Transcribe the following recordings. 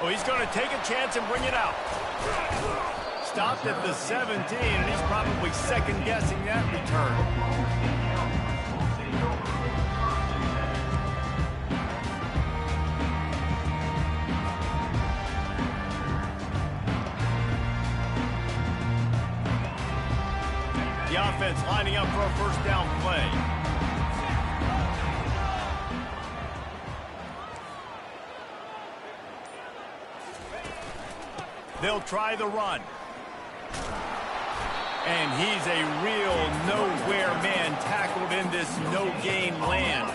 Oh, he's going to take a chance and bring it out. Stopped at the 17, and he's probably second-guessing that return. The offense lining up for a first down play. They'll try the run. And he's a real nowhere man tackled in this no-gain land.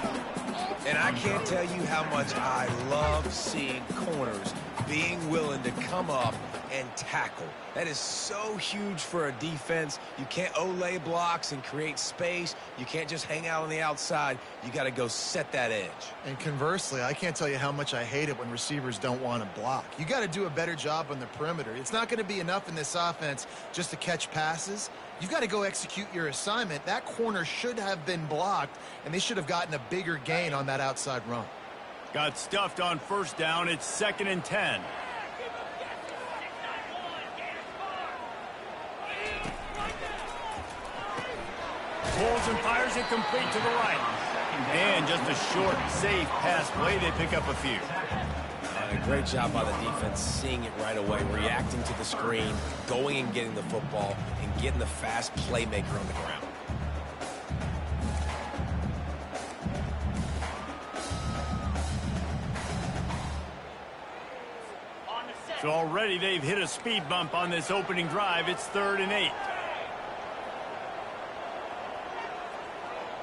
And I can't tell you how much I love seeing corners being willing to come up and tackle. That is so huge for a defense. You can't olay blocks and create space. You can't just hang out on the outside. You got to go set that edge. And conversely, I can't tell you how much I hate it when receivers don't want to block. You got to do a better job on the perimeter. It's not going to be enough in this offense just to catch passes. You've got to go execute your assignment. That corner should have been blocked, and they should have gotten a bigger gain on that outside run. Got stuffed on first down. It's 2nd and 10. Pulls and fires it complete to the right. And just a short, safe pass play. They pick up a few. And a great job by the defense seeing it right away, reacting to the screen, going and getting the football, and getting the fast playmaker on the ground. So already they've hit a speed bump on this opening drive. It's 3rd and 8.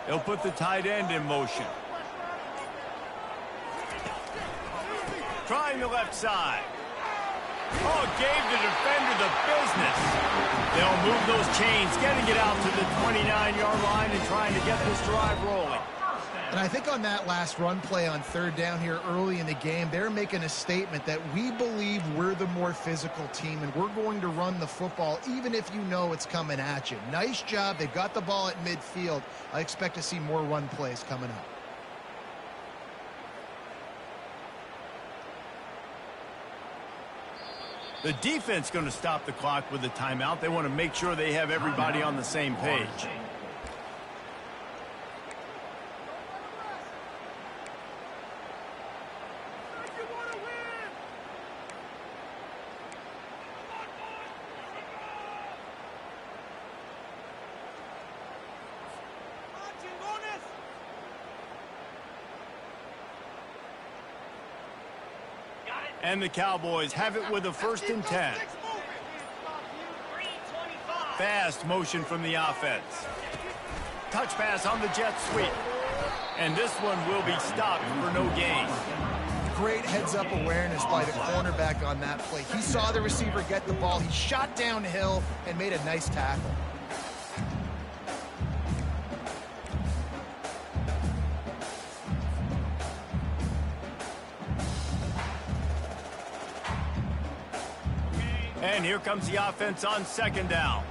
They'll put the tight end in motion. Trying the left side. Oh, gave the defender the business. They'll move those chains, getting it out to the 29-yard line and trying to get this drive rolling. And I think on that last run play on 3rd down here early in the game, they're making a statement that we believe we're the more physical team and we're going to run the football even if you know it's coming at you. Nice job. They've got the ball at midfield. I expect to see more run plays coming up. The defense going to stop the clock with a timeout. They want to make sure they have everybody on the same page. And the Cowboys have it with a 1st and 10. Fast motion from the offense. Touch pass on the jet sweep. And this one will be stopped for no gain. Great heads-up awareness by the cornerback on that play. He saw the receiver get the ball. He shot downhill and made a nice tackle. And here comes the offense on 2nd down.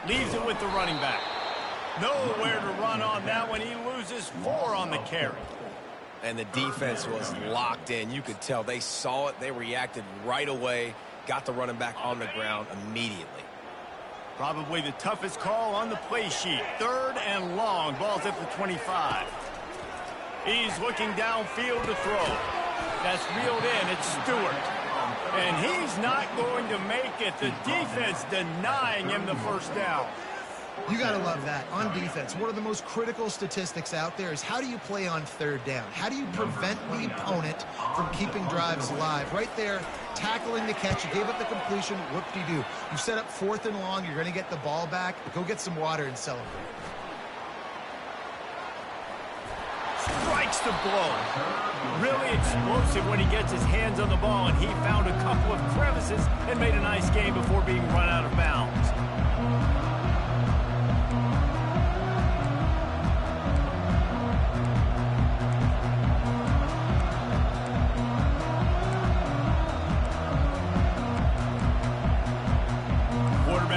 Leaves it with the running back. Nowhere to run on that one. He loses 4 on the carry. And the defense was locked in. You could tell they saw it. They reacted right away. Got the running back on the ground immediately. Probably the toughest call on the play sheet. 3rd and long. Ball's at the 25. He's looking downfield to throw. That's reeled in. It's Stewart. And he's not going to make it. The defense denying him the first down. You got to love that. On defense, one of the most critical statistics out there is how do you play on 3rd down? How do you prevent the opponent from keeping drives alive? Right there, tackling the catch. You gave up the completion. Whoop-de-doo. You set up 4th and long. You're going to get the ball back. Go get some water and celebrate. Strikes the blow. Really explosive when he gets his hands on the ball, and he found a couple of crevices and made a nice game before being run out of bounds.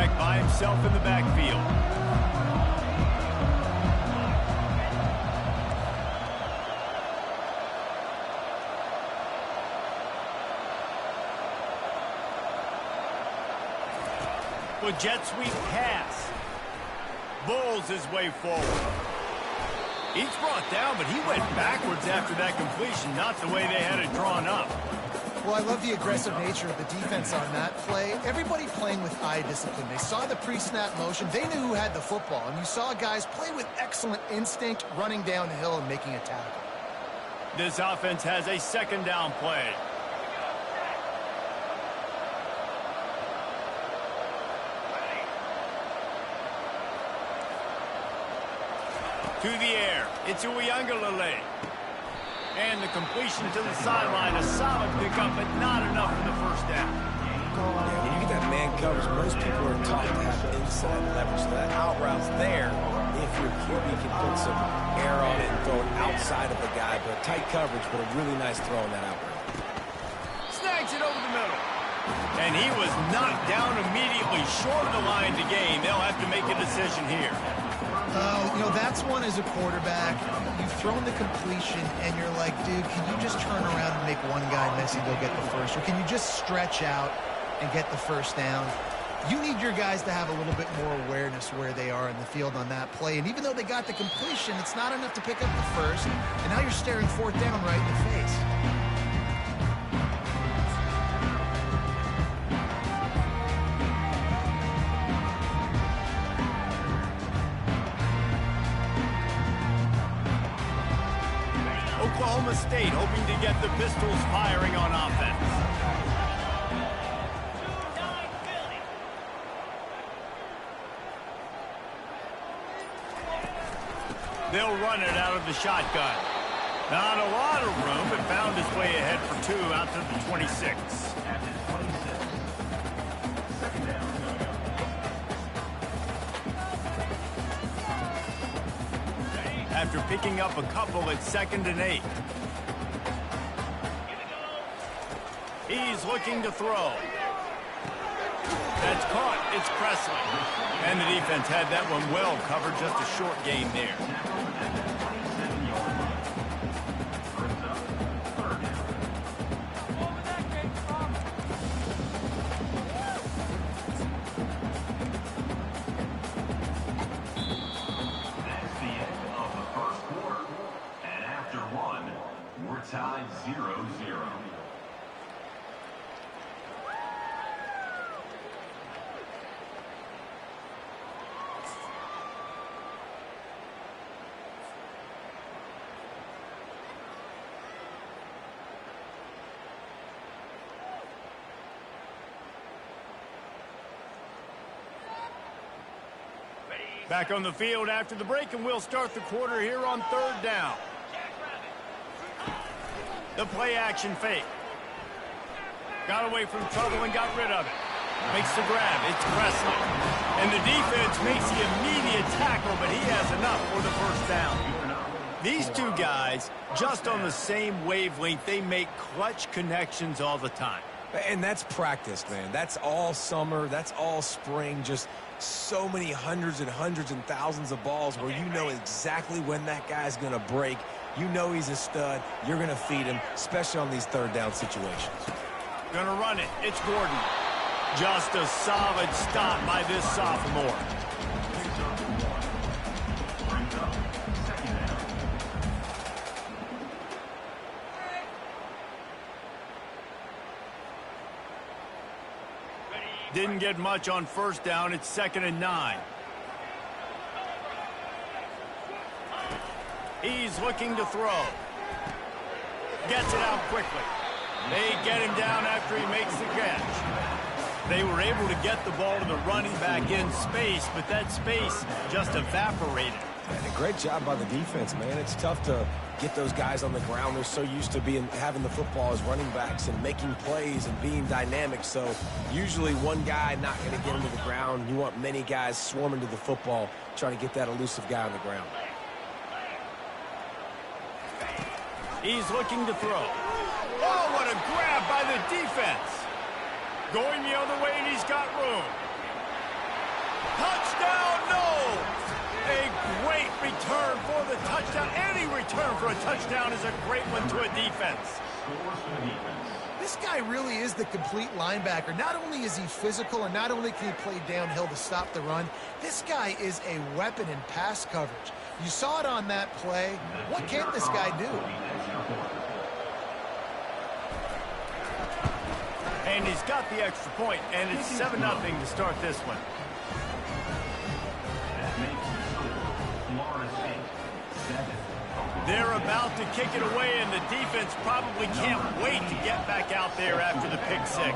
quarterback by himself in the backfield. With jet sweep pass. Bulls his way forward. He's brought down, but he went backwards after that completion, not the way they had it drawn up. Well, I love the aggressive nature of the defense on that play. Everybody playing with eye discipline. They saw the pre-snap motion. They knew who had the football. And you saw guys play with excellent instinct, running down the hill and making a tackle. This offense has a second down play. To the air. It's Uyangalele. And the completion to the sideline. A solid pickup, but not enough for the first down. Yeah, when you get that man coverage, most people are taught to have inside leverage. So that out route's there if your QB can put some air on it and throw it outside of the guy. But tight coverage, but a really nice throw on that out route. Snags it over the middle. And he was knocked down immediately short of the line to gain. They'll have to make a decision here. You know, that's one as a quarterback. You've thrown the completion, and you're like, dude, can you just turn around and make one guy miss and go get the first? Or can you just stretch out and get the first down? You need your guys to have a little bit more awareness where they are in the field on that play. And even though they got the completion, it's not enough to pick up the first. And now you're staring fourth down right in the face. Oklahoma State hoping to get the Pistols firing on offense. They'll run it out of the shotgun. Not a lot of room, but found his way ahead for two out to the 26. After picking up a couple at 2nd and 8. He's looking to throw. That's caught. It's Presley. And the defense had that one well covered. Just a short gain there. Tied 0-0. Back on the field after the break, and we'll start the quarter here on 3rd down. The play action fake. Got away from trouble and got rid of it. Makes the grab. It's Presley. And the defense makes the immediate tackle, but he has enough for the first down. These two guys, just on the same wavelength, they make clutch connections all the time. And that's practice, man. That's all summer. That's all spring. Just so many hundreds and hundreds and thousands of balls where you know exactly when that guy's going to break. You know he's a stud. You're going to feed him, especially on these 3rd down situations. Gonna run it. It's Gordon. Just a solid stop by this sophomore. Didn't get much on first down. It's 2nd and 9. He's looking to throw. Gets it out quickly. They get him down after he makes the catch. They were able to get the ball to the running back in space, but that space just evaporated. And a great job by the defense, man. It's tough to get those guys on the ground. They're so used to having the football as running backs and making plays and being dynamic. So usually one guy not going to get him to the ground. You want many guys swarming to the football, trying to get that elusive guy on the ground. He's looking to throw. Oh, what a grab by the defense. Going the other way, and he's got room. Touchdown, no! A great return for the touchdown. Any return for a touchdown is a great one to a defense. This guy really is the complete linebacker. Not only is he physical and not only can he play downhill to stop the run, this guy is a weapon in pass coverage. You saw it on that play. What can't this guy do? And he's got the extra point, and it's 7-0 to start this one. They're about to kick it away, and the defense probably can't wait to get back out there after the pick six.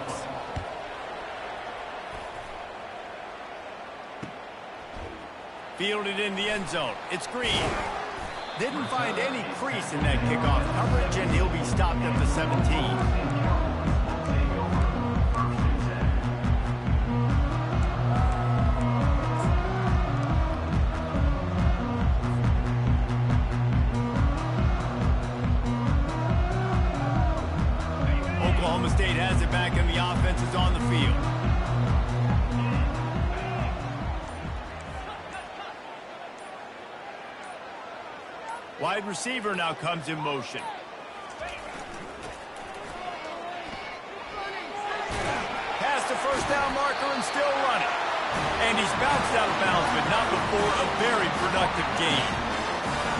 Fielded in the end zone. It's Green. Didn't find any crease in that kickoff coverage, and he'll be stopped at the 17. Oklahoma State has it back, and the offense is on the field. Wide receiver now comes in motion. Past the first down marker and still running. And he's bounced out of bounds, but not before a very productive game.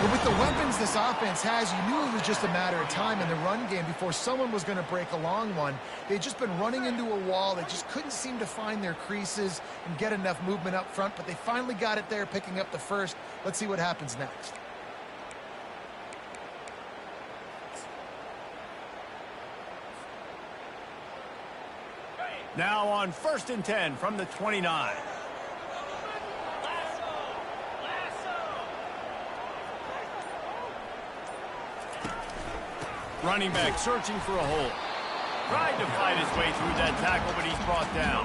Well, with the weapons this offense has, you knew it was just a matter of time in the run game before someone was going to break a long one. They'd just been running into a wall. They just couldn't seem to find their creases and get enough movement up front, but they finally got it there, picking up the first. Let's see what happens next. Now on 1st and 10 from the 29. Running back searching for a hole. Tried to fight his way through that tackle, but he's brought down.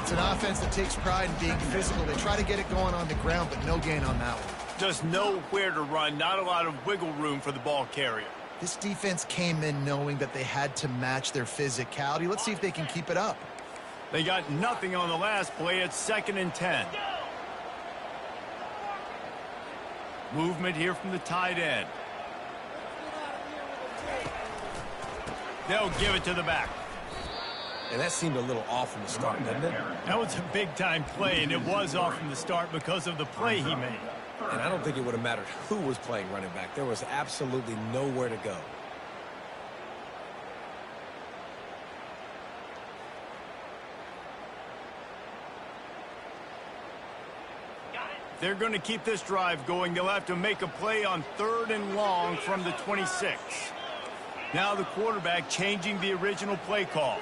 It's an offense that takes pride in being physical. They try to get it going on the ground, but no gain on that one. Just nowhere to run, not a lot of wiggle room for the ball carrier. This defense came in knowing that they had to match their physicality. Let's see if they can keep it up. They got nothing on the last play. It's 2nd and 10. Movement here from the tight end. They'll give it to the back. And that seemed a little off from the start, didn't it? That was a big-time play, and it was off from the start because of the play he made. And I don't think it would have mattered who was playing running back. There was absolutely nowhere to go. They're going to keep this drive going. They'll have to make a play on 3rd and long from the 26. Now the quarterback changing the original play call.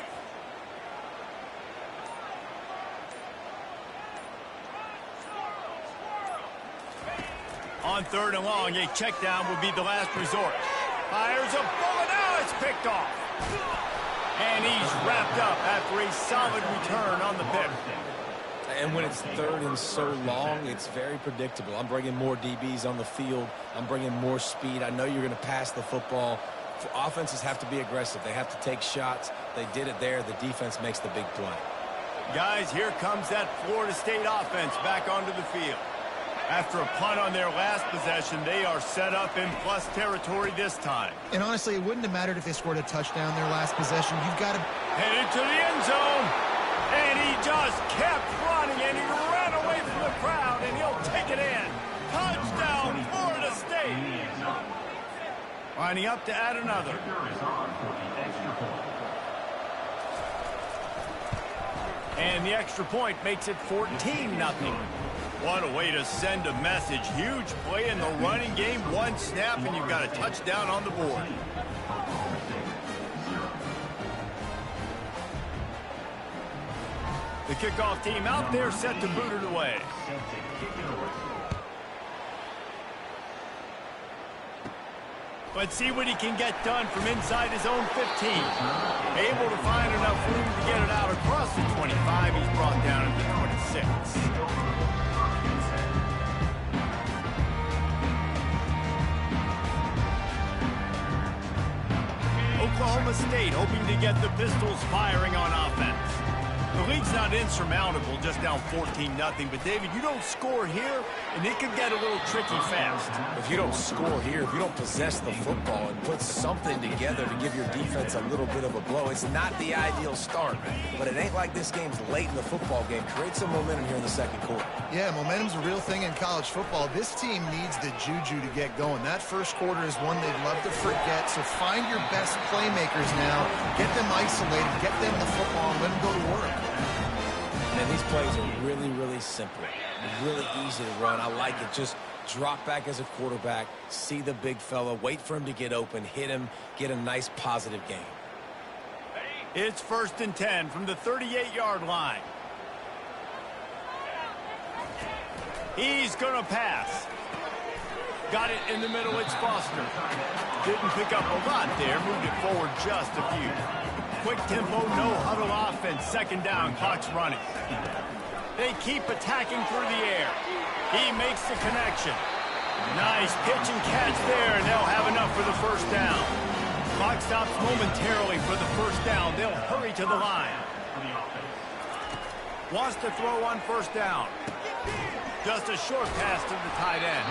On 3rd and long, a check down would be the last resort. Fires a bullet. Now it's picked off. And he's wrapped up after a solid return on the pick. And when it's 3rd and so long, it's very predictable. I'm bringing more DBs on the field. I'm bringing more speed. I know you're going to pass the football. Offenses have to be aggressive. They have to take shots. They did it there. The defense makes the big play. Guys, here comes that Florida State offense back onto the field. After a punt on their last possession, they are set up in plus territory this time. And honestly, it wouldn't have mattered if they scored a touchdown their last possession. You've got to... Headed to the end zone. And he just kept running, and he ran away from the crowd, and he'll take it in. Touchdown, Florida State. Lining up to add another. And the extra point makes it 14-0. What a way to send a message. Huge play in the running game. One snap, and you've got a touchdown on the board. The kickoff team out there set to boot it away. Let's see what he can get done from inside his own 15. Able to find enough room to get it out across the 25. He's brought down to the 26. Oklahoma State hoping to get the Pistols firing on offense. The lead's not insurmountable, just down 14-0. But, David, you don't score here, and it could get a little tricky fast. If you don't score here, if you don't possess the football and put something together to give your defense a little bit of a blow, it's not the ideal start. But it ain't like this game's late in the football game. Create some momentum here in the second quarter. Yeah, momentum's a real thing in college football. This team needs the juju to get going. That first quarter is one they'd love to forget, so find your best playmakers now. Get them isolated, get them the football, and let them go to work. And these plays are really, really simple. Really easy to run. I like it. Just drop back as a quarterback, see the big fella, wait for him to get open, hit him, get a nice positive gain. It's 1st and 10 from the 38-yard line. He's going to pass. Got it in the middle. It's Foster. Didn't pick up a lot there. Moved it forward just a few. Quick tempo, no huddle offense. 2nd down, clock's running. They keep attacking through the air. He makes the connection. Nice pitch and catch there, and they'll have enough for the 1st down. Clock stops momentarily for the 1st down. They'll hurry to the line. Wants to throw on 1st down. Just a short pass to the tight end.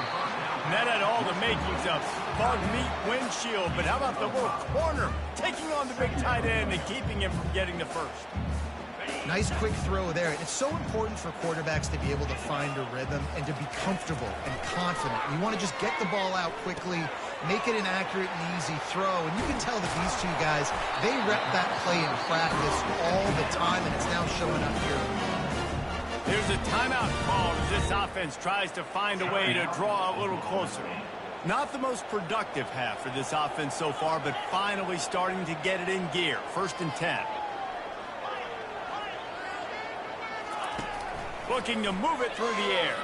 And that had all the makings of bug meat windshield, but how about the little corner taking on the big tight end and keeping him from getting the 1st? Nice quick throw there. It's so important for quarterbacks to be able to find a rhythm and to be comfortable and confident. You want to just get the ball out quickly, make it an accurate and easy throw. And you can tell that these two guys, they rep that play in practice all the time, and it's now showing up here. There's a timeout called as this offense tries to find a way to draw a little closer. Not the most productive half for this offense so far, but finally starting to get it in gear. 1st and 10. Looking to move it through the air.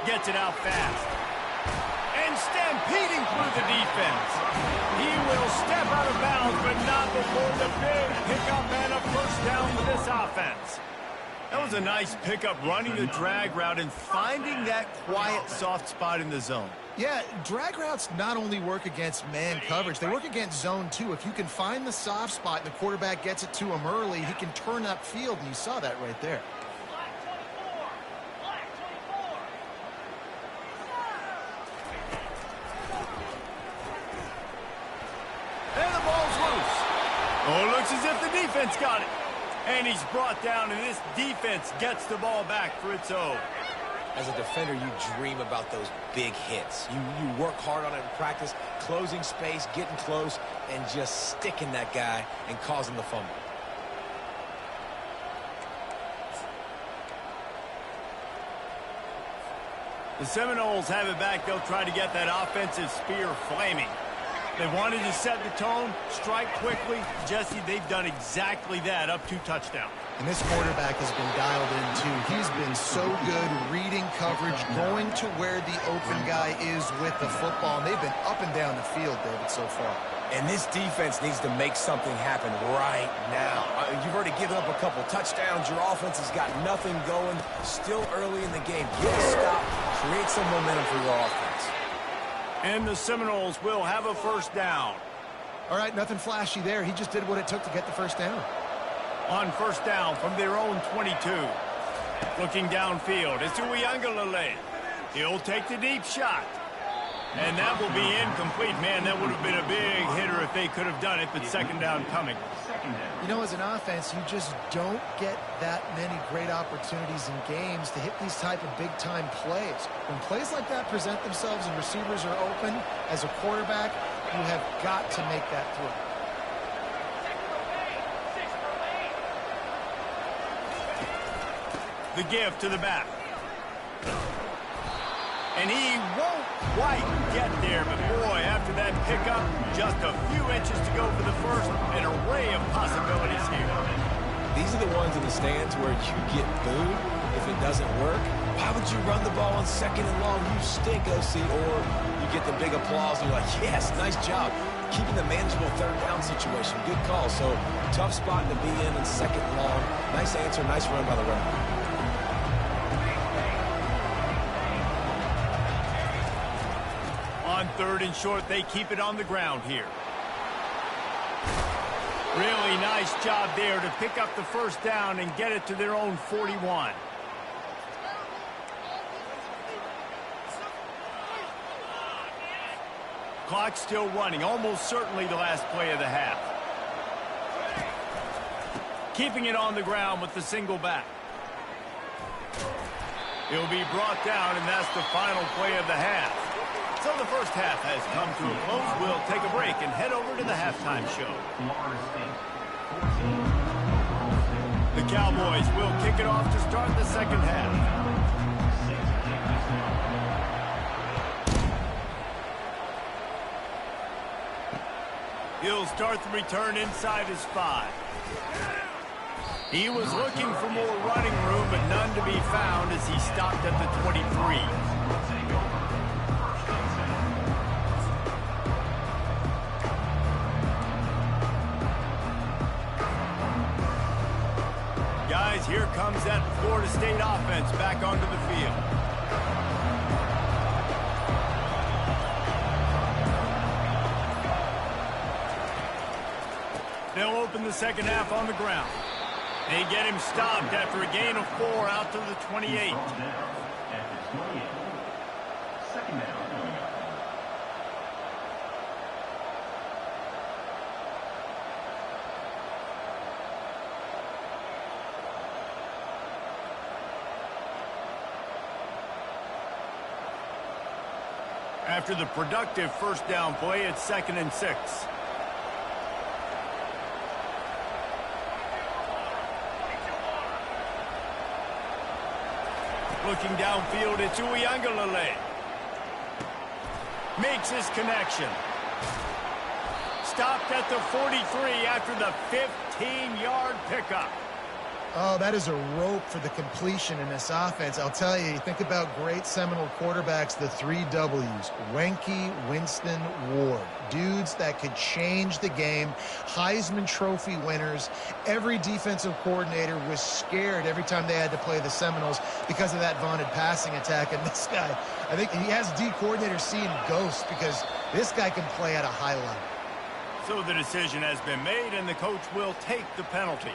Gets it out fast. And stampeding through the defense. He will step out of bounds, but not before the big pickup and a 1st down for this offense. That was a nice pickup, running the drag route and finding that quiet, soft spot in the zone. Yeah, drag routes not only work against man coverage, they work against zone too. If you can find the soft spot and the quarterback gets it to him early, he can turn upfield, and you saw that right there. And the ball's loose. Oh, it looks as if the defense got it. And he's brought down, and this defense gets the ball back for its own. As a defender, you dream about those big hits. You work hard on it in practice, closing space, getting close, and just sticking that guy and causing the fumble. The Seminoles have it back. They'll try to get that offensive spear flaming. They wanted to set the tone, strike quickly. Jesse, they've done exactly that, up 2 touchdowns. And this quarterback has been dialed in, too. He's been so good reading coverage, going to where the open guy is with the football. And they've been up and down the field, David, so far. And this defense needs to make something happen right now. You've already given up a couple touchdowns. Your offense has got nothing going. Still early in the game. Get a stop. Create some momentum for your offense. And the Seminoles will have a 1st down. All right, nothing flashy there. He just did what it took to get the 1st down. On 1st down from their own 22. Looking downfield, it's Uiagalelei. He'll take the deep shot. And that will be incomplete. Man, that would have been a big hitter if they could have done it, but 2nd down coming. You know, as an offense, you just don't get that many great opportunities in games to hit these type of big-time plays. When plays like that present themselves and receivers are open, as a quarterback, you have got to make that throw. The give to the back. And he won't quite get there, but boy, after that pickup, just a few inches to go for the 1st. An array of possibilities here. These are the ones in the stands where you get booed if it doesn't work. Why would you run the ball on 2nd and long? You stink, OC. Or you get the big applause and you're like, yes, nice job. Keeping the manageable 3rd down situation. Good call. So tough spot to be in 2nd and long. Nice answer, nice run by the runner. On 3rd and short, they keep it on the ground here. Really nice job there to pick up the first down and get it to their own 41. Clock still running, almost certainly the last play of the half. Keeping it on the ground with the single back. He'll be brought down, and that's the final play of the half. So the first half has come to a close. We'll take a break and head over to the halftime show. The Cowboys will kick it off to start the second half. He'll start the return inside his 5. He was looking for more running room, but none to be found as he stopped at the 23. Guys, here comes that Florida State offense back onto the field. They'll open the second half on the ground. They get him stopped after a gain of 4 out to the 28. Second down. After the productive first down play, it's 2nd and 6. Looking downfield, it's Uiagalelei. Makes his connection. Stopped at the 43 after the 15-yard pickup. Oh, that is a rope for the completion in this offense. I'll tell you, think about great Seminole quarterbacks, the 3 W's. Wenke, Winston, Ward. Dudes that could change the game. Heisman Trophy winners. Every defensive coordinator was scared every time they had to play the Seminoles because of that vaunted passing attack. And this guy, I think he has D coordinators seeing ghosts because this guy can play at a high level. So the decision has been made, and the coach will take the penalty.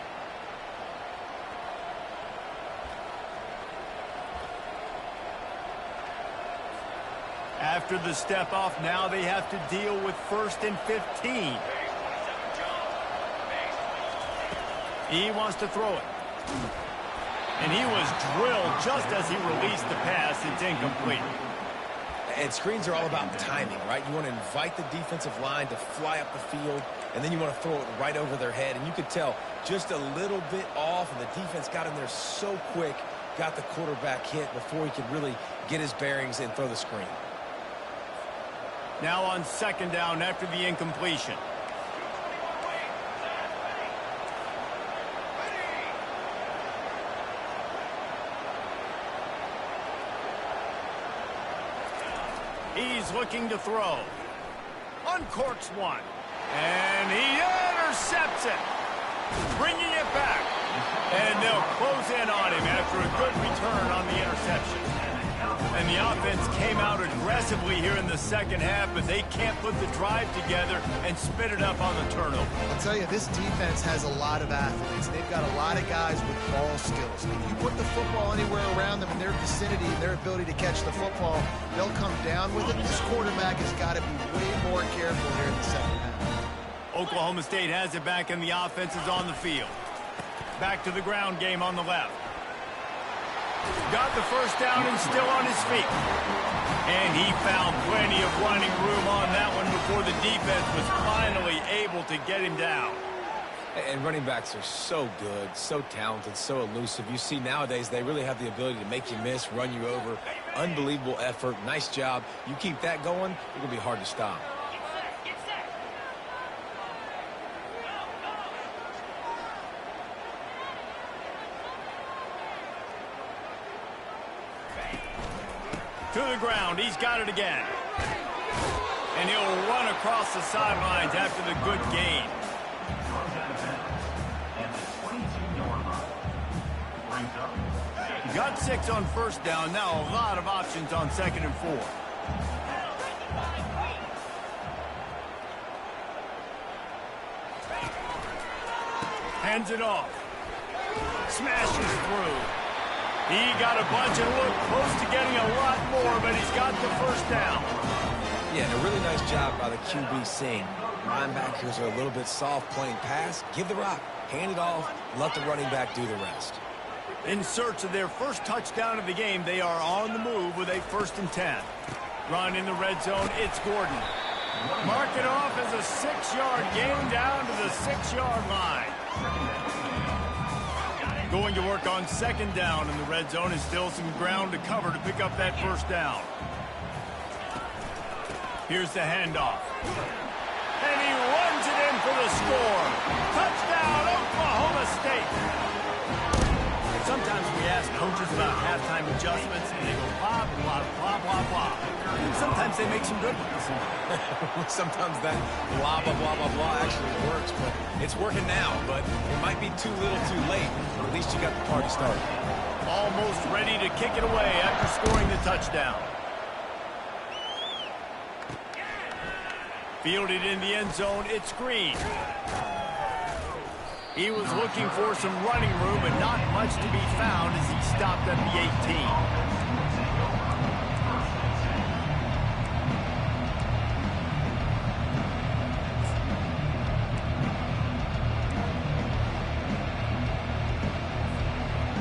After the step off, now they have to deal with 1st and 15. He wants to throw it. And he was drilled just as he released the pass. It's incomplete. And screens are all about timing, right? You want to invite the defensive line to fly up the field, and then you want to throw it right over their head. And you could tell just a little bit off, and the defense got in there so quick, got the quarterback hit before he could really get his bearings and throw the screen. Now on 2nd down after the incompletion. He's looking to throw. Uncorks one. And he intercepts it. Bringing it back. And they'll close in on him after a good return on the interception. And the offense came out aggressively here in the second half, but they can't put the drive together and spit it up on the turnover. I'll tell you, this defense has a lot of athletes. They've got a lot of guys with ball skills. If you put the football anywhere around them in their vicinity and their ability to catch the football, they'll come down with it. This quarterback has got to be way more careful here in the second half. Oklahoma State has it back, and the offense is on the field. Back to the ground game on the left. Got the first down and still on his feet. And he found plenty of running room on that one before the defense was finally able to get him down. And running backs are so good, so talented, so elusive. You see nowadays they really have the ability to make you miss, run you over. Unbelievable effort. Nice job. You keep that going, it's going to be hard to stop. To the ground, he's got it again. And he'll run across the sidelines after the good gain. Got 6 on first down, now a lot of options on 2nd and 4. Hands it off. Smashes through. He got a bunch and looked close to getting a lot more, but he's got the first down. Yeah, and a really nice job by the QB seeing. Linebackers are a little bit soft playing pass. Give the rock, hand it off, let the running back do the rest. In search of their first touchdown of the game, they are on the move with a 1st and 10. Run in the red zone, it's Gordon. Mark it off as a 6-yard gain down to the 6-yard line. Going to work on 2nd down in the red zone is still some ground to cover to pick up that 1st down. Here's the handoff. And he runs it in for the score. Touchdown, Oklahoma State. Sometimes we ask coaches about halftime adjustments, and they go blah, blah, blah, blah, blah. Sometimes they make some good ones. Sometimes that blah, blah, blah, blah, blah actually works, but it's working now. But it might be too little too late. At least you got the party started. Almost ready to kick it away after scoring the touchdown. Fielded in the end zone, it's Green. He was looking for some running room, but not much to be found as he stopped at the 18.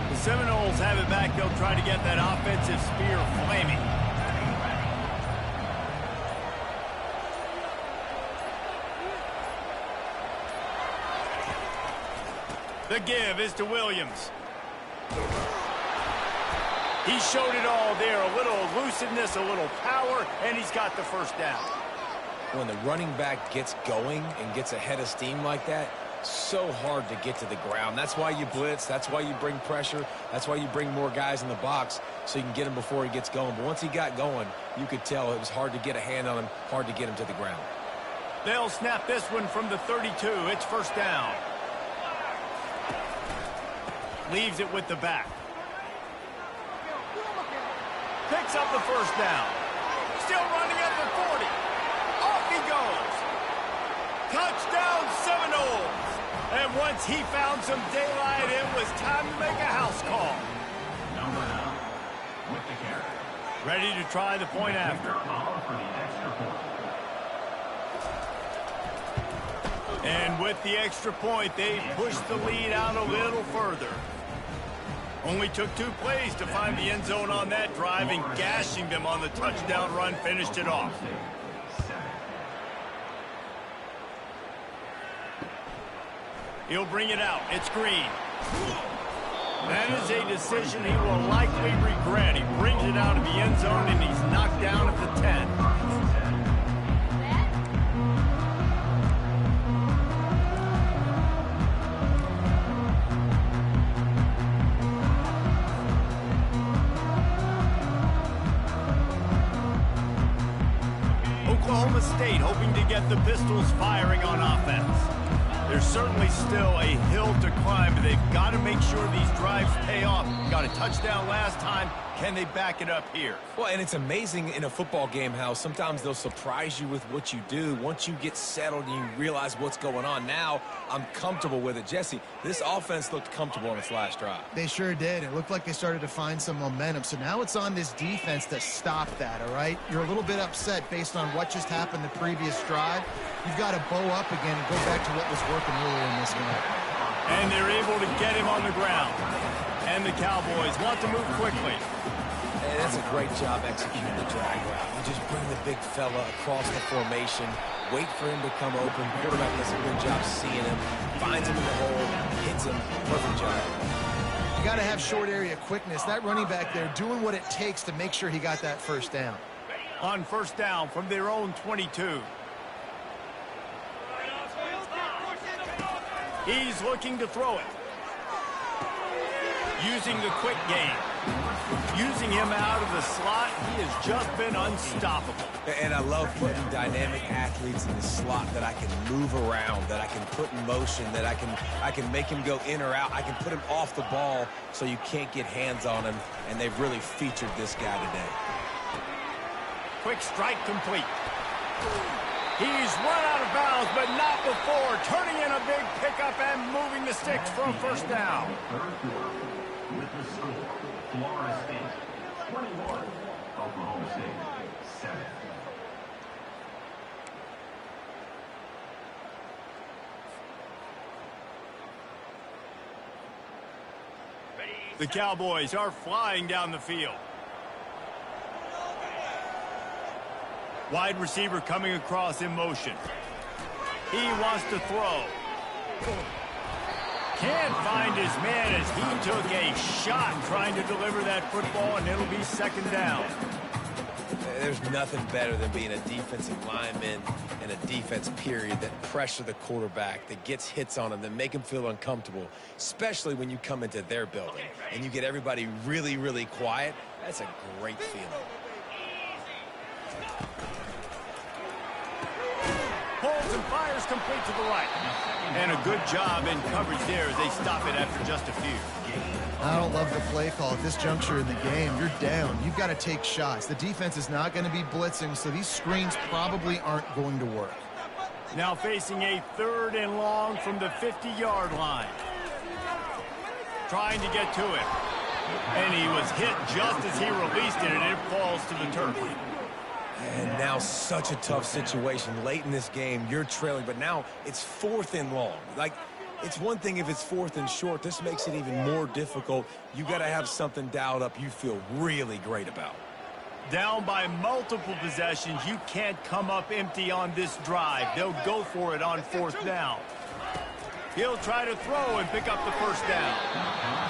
The Seminoles have it back. They'll try to get that offensive spear flaming. The give is to Williams. He showed it all there. A little elusiveness, a little power, and he's got the 1st down. When the running back gets going and gets ahead of steam like that, so hard to get to the ground. That's why you blitz. That's why you bring pressure. That's why you bring more guys in the box so you can get him before he gets going. But once he got going, you could tell it was hard to get a hand on him, hard to get him to the ground. They'll snap this one from the 32. It's 1st down. Leaves it with the back. Picks up the 1st down. Still running at the 40. Off he goes. Touchdown Seminoles. And once he found some daylight, it was time to make a house call. Number 9 with the carry. Ready to try the point after. For the extra point. And with the extra point, they pushed the lead out a little further. Only took 2 plays to find the end zone on that drive, and gashing them on the touchdown run finished it off. He'll bring it out. It's Green. That is a decision he will likely regret. He brings it out of the end zone, and he's knocked down at the 10. Oklahoma State hoping to get the Pistols firing on offense. There's certainly still a hill to climb, but they've got to make sure these drives pay off. Got a touchdown last time. Can they back it up here? Well, and it's amazing in a football game how sometimes they'll surprise you with what you do. Once you get settled and you realize what's going on, now I'm comfortable with it. Jesse, this offense looked comfortable on its last drive. They sure did. It looked like they started to find some momentum. So now it's on this defense to stop that, all right? You're a little bit upset based on what just happened the previous drive. You've got to bow up again and go back to what was working earlier in this game. And they're able to get him on the ground. And the Cowboys want to move quickly. And that's a great job executing the drag route. You just bring the big fella across the formation, wait for him to come open. Quarterback does a good job seeing him, finds him in the hole, hits him. Perfect job. You got to have short area quickness. That running back there doing what it takes to make sure he got that 1st down. On 1st down from their own 22. He's looking to throw it. Using the quick game. Using him out of the slot, he has just been unstoppable. And I love putting dynamic athletes in the slot that I can move around, that I can put in motion, that I can make him go in or out. I can put him off the ball so you can't get hands on him, and they've really featured this guy today. Quick strike complete. He's run out of bounds, but not before. Turning in a big pickup and moving the sticks for a first down. Third quarter with the score, Florida State 21, Oklahoma State 7. The Cowboys are flying down the field. Wide receiver coming across in motion. He wants to throw. Can't find his man as he took a shot trying to deliver that football, and it'll be second down. There's nothing better than being a defensive lineman and a defense period that pressure the quarterback, that gets hits on him, that make him feel uncomfortable, especially when you come into their building and you get everybody really, really quiet. That's a great feeling. Holds and fires complete to the right. And a good job in coverage there as they stop it after just a few. I don't love the play call at this juncture in the game. You're down. You've got to take shots. The defense is not going to be blitzing, so these screens probably aren't going to work. Now facing a third and long from the 50-yard line. Trying to get to it. And he was hit just as he released it, and it falls to the turf. And now such a tough situation. Late in this game, you're trailing, but now it's fourth and long. Like, it's one thing if it's fourth and short. This makes it even more difficult. You got to have something dialed up you feel really great about. Down by multiple possessions, you can't come up empty on this drive. They'll go for it on fourth down. He'll try to throw and pick up the first down.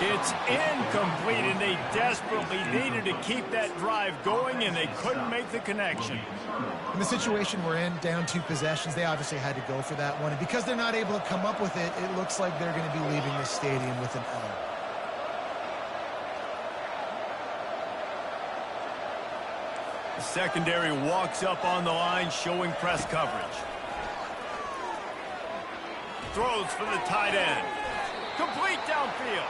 It's incomplete, and they desperately needed to keep that drive going, and they couldn't make the connection. In the situation we're in, down 2 possessions, they obviously had to go for that one. And because they're not able to come up with it, it looks like they're going to be leaving the stadium with an L. The secondary walks up on the line, showing press coverage. Throws for the tight end. Complete downfield.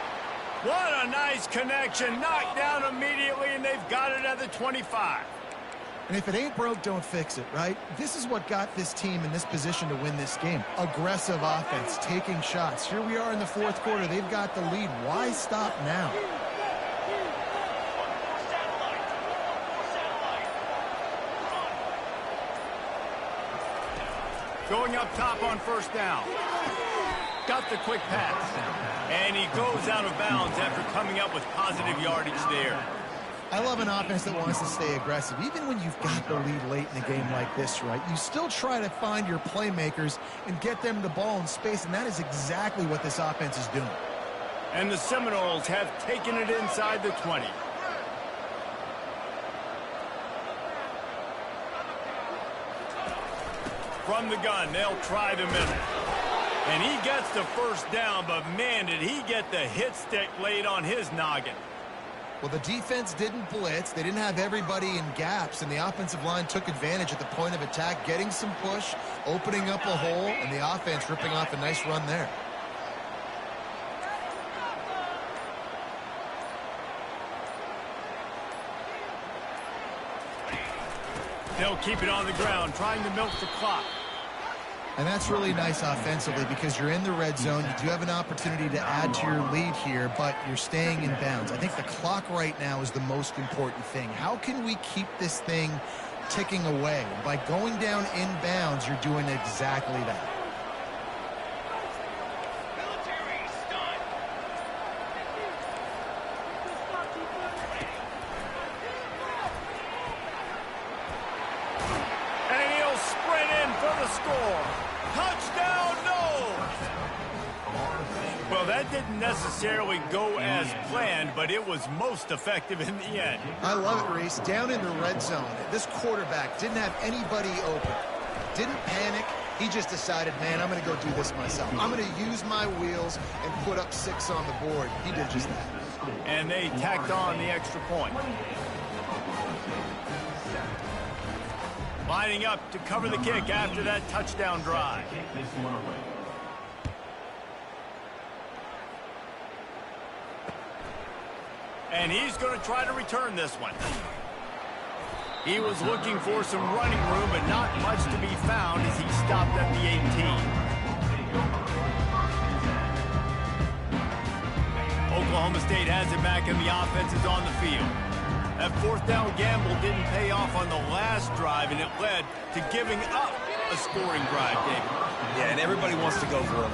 What a nice connection. Knocked down immediately, and they've got it at the 25. And if it ain't broke, don't fix it, right? This is what got this team in this position to win this game. Aggressive offense, taking shots. Here we are in the fourth quarter. They've got the lead. Why stop now? Going up top on first down. Got the quick pass. And he goes out of bounds after coming up with positive yardage there. I love an offense that wants to stay aggressive. Even when you've got the lead late in a game like this, right? You still try to find your playmakers and get them the ball in space, and that is exactly what this offense is doing. And the Seminoles have taken it inside the 20. From the gun, they'll try the middle. And he gets the first down, but man, did he get the hit stick laid on his noggin. Well, the defense didn't blitz. They didn't have everybody in gaps, and the offensive line took advantage at the point of attack, getting some push, opening up a hole, and the offense ripping off a nice run there. They'll keep it on the ground, trying to milk the clock. And that's really nice offensively because you're in the red zone. You do have an opportunity to add to your lead here, but you're staying in bounds. I think the clock right now is the most important thing. How can we keep this thing ticking away? By going down in bounds, you're doing exactly that. And he'll sprint in for the score. Touchdown, no! Well, that didn't necessarily go as planned, but it was most effective in the end. I love it, Reese. Down in the red zone, this quarterback didn't have anybody open. Didn't panic. He just decided, man, I'm going to go do this myself. I'm going to use my wheels and put up 6 on the board. He did just that. And they tacked on the extra point. Lining up to cover the kick after that touchdown drive. And he's going to try to return this one. He was looking for some running room, but not much to be found as he stopped at the 18. Oklahoma State has it back, and the offense is on the field. That fourth down gamble didn't pay off on the last drive, and it led to giving up a scoring drive, David. Yeah, and everybody wants to go for it.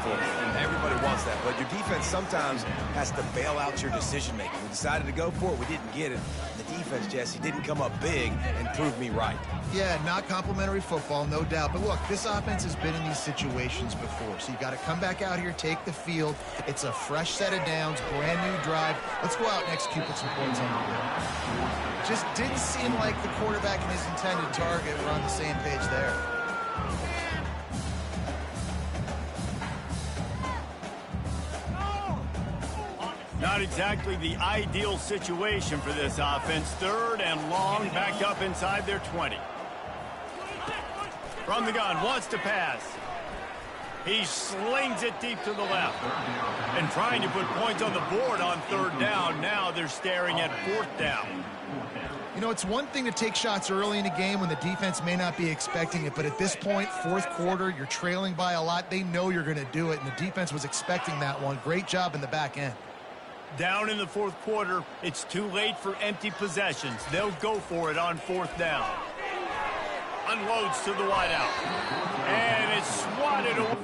Everybody wants that, but your defense sometimes has to bail out your decision-making. We decided to go for it. We didn't get it. The defense, Jesse, didn't come up big and prove me right. Yeah, not complimentary football, no doubt. But look, this offense has been in these situations before, so you got to come back out here, take the field. It's a fresh set of downs, brand new drive. Let's go out and execute with some points on the board. Just didn't seem like the quarterback and his intended target were on the same page there. Not exactly the ideal situation for this offense. Third and long, back up inside their 20. From the gun, wants to pass. He slings it deep to the left. And trying to put points on the board on third down. Now they're staring at fourth down. You know, it's one thing to take shots early in a game when the defense may not be expecting it, but at this point, fourth quarter, you're trailing by a lot. They know you're going to do it, and the defense was expecting that one. Great job in the back end. Down in the fourth quarter, it's too late for empty possessions. They'll go for it on fourth down. Unloads to the wideout. And it's swatted away.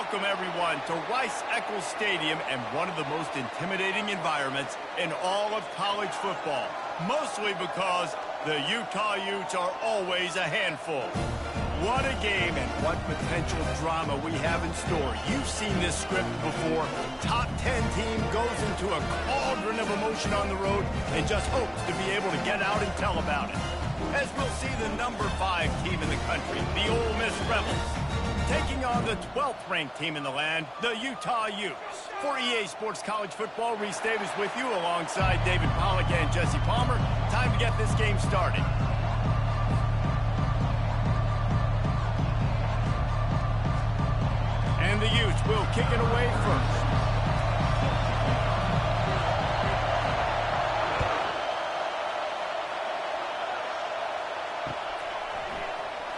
Welcome, everyone, to Rice-Eccles Stadium and one of the most intimidating environments in all of college football, mostly because the Utah Utes are always a handful. What a game and what potential drama we have in store. You've seen this script before. Top 10 team goes into a cauldron of emotion on the road and just hopes to be able to get out and tell about it. As we'll see the number 5 team in the country, the Ole Miss Rebels, taking on the 12th ranked team in the land, the Utah Utes. For EA Sports College Football, Reese Davis with you alongside David Pollack and Jesse Palmer. Time to get this game started. And the Utes will kick it away first.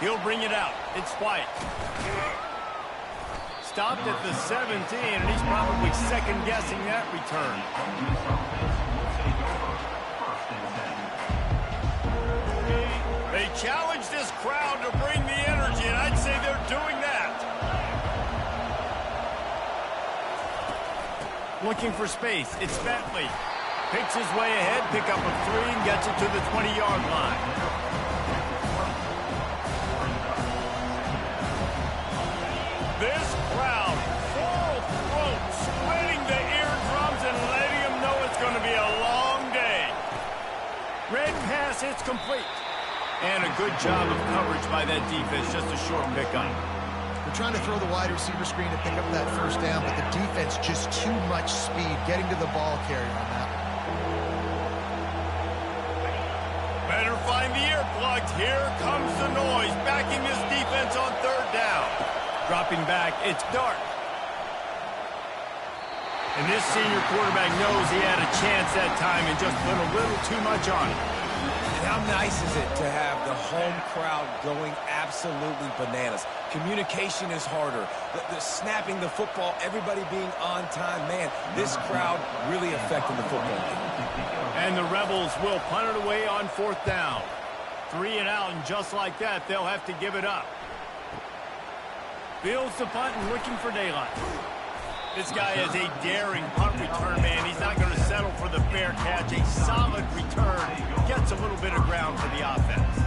He'll bring it out. It's White. Stopped at the 17, and he's probably second-guessing that return. They challenge this crowd to bring the energy, and I'd say they're doing that. Looking for space. It's Bentley. Picks his way ahead, pick up a 3, and gets it to the 20-yard line. This crowd, full throat, spreading the eardrums and letting them know it's going to be a long day. Red pass, it's complete. And a good job of coverage by that defense, just a short pickup. They're trying to throw the wide receiver screen to pick up that first down, but the defense just too much speed getting to the ball carrier on that. Better find the earplugs. Here comes the noise, backing this defense on third down. Dropping back, it's Dart. And this senior quarterback knows he had a chance that time and just put a little too much on it. And how nice is it to have the home crowd going absolutely bananas? Communication is harder. The snapping the football, everybody being on time. Man, this crowd really affecting the football game. And the Rebels will punt it away on fourth down. 3 and out, and just like that, they'll have to give it up. Fields the punt and looking for daylight. This guy is a daring punt return man. He's not going to settle for the fair catch. A solid return. Gets a little bit of ground for the offense.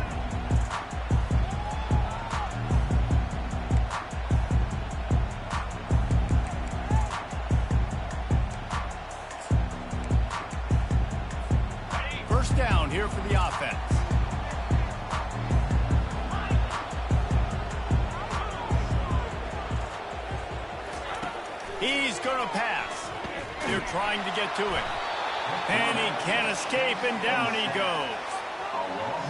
First down here for the offense. He's going to pass. They're trying to get to it. And he can't escape, and down he goes.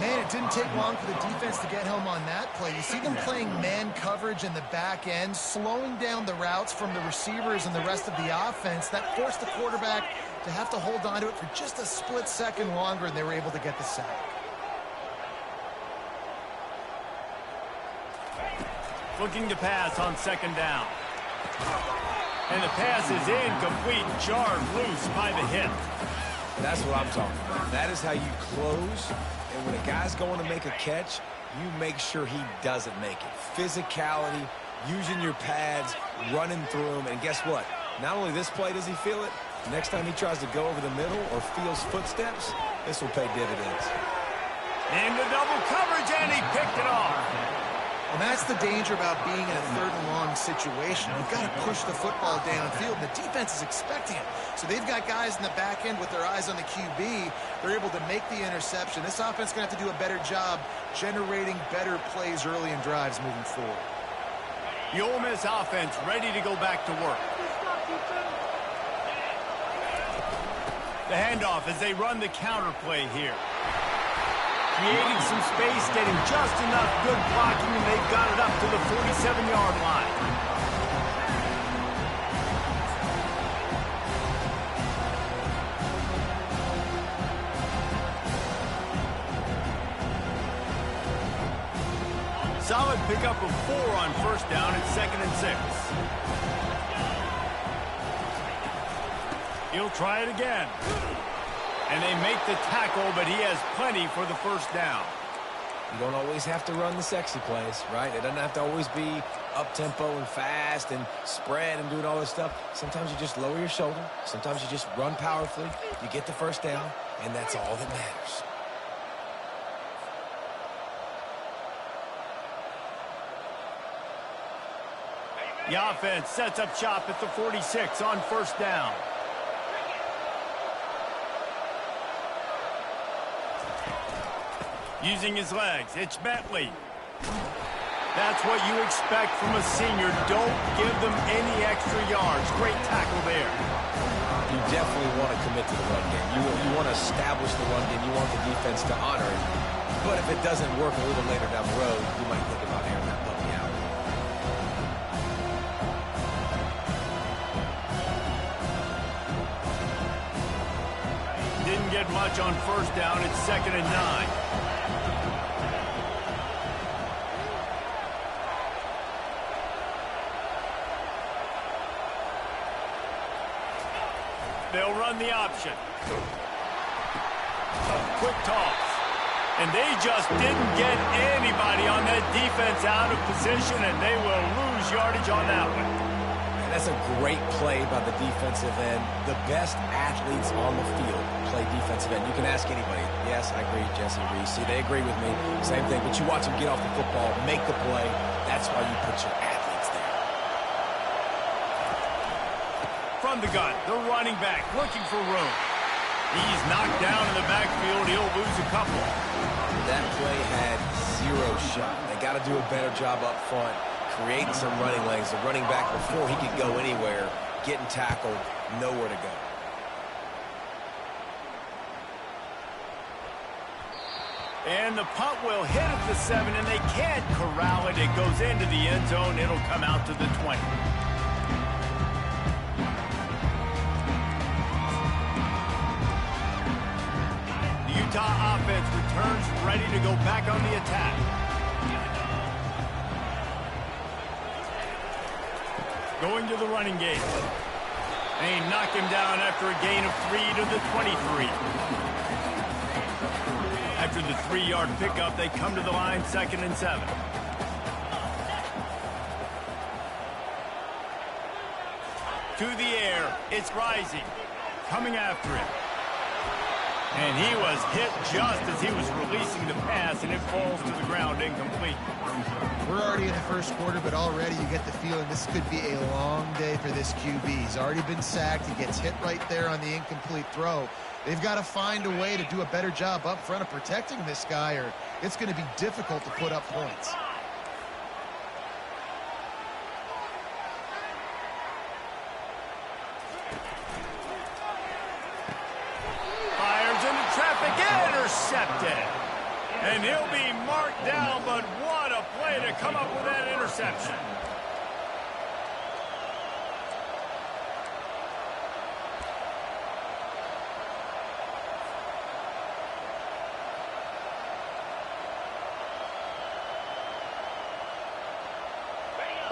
Man, it didn't take long for the defense to get home on that play. You see them playing man coverage in the back end, slowing down the routes from the receivers and the rest of the offense. That forced the quarterback to have to hold on to it for just a split second longer, and they were able to get the sack. Looking to pass on second down. And the pass is incomplete, jarred loose by the hip. That's what I'm talking about. That is how you close. And when a guy's going to make a catch, you make sure he doesn't make it. Physicality, using your pads, running through them. And guess what? Not only this play does he feel it, next time he tries to go over the middle or feels footsteps, this will pay dividends. Into double coverage, and he picked it off. And that's the danger about being in a third and long situation. You've got to push the football downfield, and the defense is expecting it. So they've got guys in the back end with their eyes on the QB. They're able to make the interception. This offense is going to have to do a better job generating better plays early in drives moving forward. The Ole Miss offense ready to go back to work. The handoff as they run the counter play here. Creating some space, getting just enough good blocking, and they've got it up to the 47-yard line. Solid pickup of 4 on first down at 2nd and 6. He'll try it again. And they make the tackle, but he has plenty for the first down. You don't always have to run the sexy plays, right? It doesn't have to always be up-tempo and fast and spread and doing all this stuff. Sometimes you just lower your shoulder. Sometimes you just run powerfully. You get the first down, and that's all that matters. The offense sets up shop at the 46 on first down. Using his legs, it's Bentley. That's what you expect from a senior. Don't give them any extra yards. Great tackle there. You definitely want to commit to the run game. You want to establish the run game. You want the defense to honor it. But if it doesn't work a little later down the road, you might think about airing that puppy out. Didn't get much on first down. It's 2nd and 9. They'll run the option. Quick toss. And they just didn't get anybody on that defense out of position, and they will lose yardage on that one. And that's a great play by the defensive end. The best athletes on the field play defensive end. You can ask anybody. Yes, I agree, Jesse Reese. See, they agree with me. Same thing. But you watch them get off the football, make the play. That's why you put your athletes there. From the gun, the running back looking for room. He's knocked down in the backfield. He'll lose a couple. That play had zero shot. They got to do a better job up front, creating some running lanes. The running back, before he could go anywhere, getting tackled, nowhere to go. And the punt will hit at the 7, and they can't corral it. It goes into the end zone. It'll come out to the 20. Utah offense returns ready to go back on the attack. Going to the running game. They knock him down after a gain of 3 to the 23. After the 3-yard pickup, they come to the line, 2nd and 7. To the air, it's Rising. Coming after him. And he was hit just as he was releasing the pass, and it falls to the ground incomplete. We're already in the first quarter, but already you get the feeling this could be a long day for this QB. He's already been sacked. He gets hit right there on the incomplete throw. They've got to find a way to do a better job up front of protecting this guy, or it's going to be difficult to put up points. Intercepted. And he'll be marked down, but what a play to come up with that interception.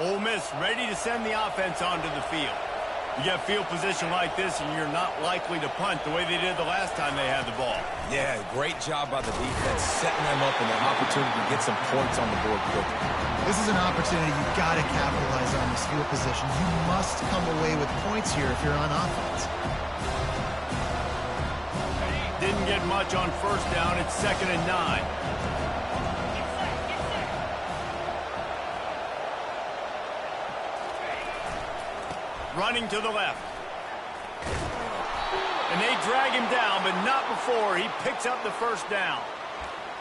Ole Miss ready to send the offense onto the field. You get field position like this, and you're not likely to punt the way they did the last time they had the ball. Yeah, great job by the defense, setting them up in an opportunity to get some points on the board quickly. This is an opportunity you've got to capitalize on this field position. You must come away with points here if you're on offense. Didn't get much on first down. It's 2nd and 9. Running to the left. And they drag him down, but not before he picks up the first down.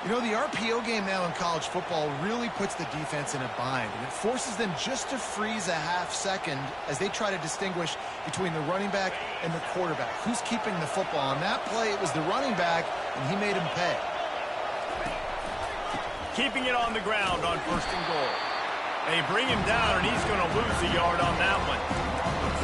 You know, the RPO game now in college football really puts the defense in a bind, and it forces them just to freeze a half second as they try to distinguish between the running back and the quarterback. Who's keeping the football? On that play, it was the running back, and he made him pay. Keeping it on the ground on 1st and goal. They bring him down, and he's going to lose a yard on that one.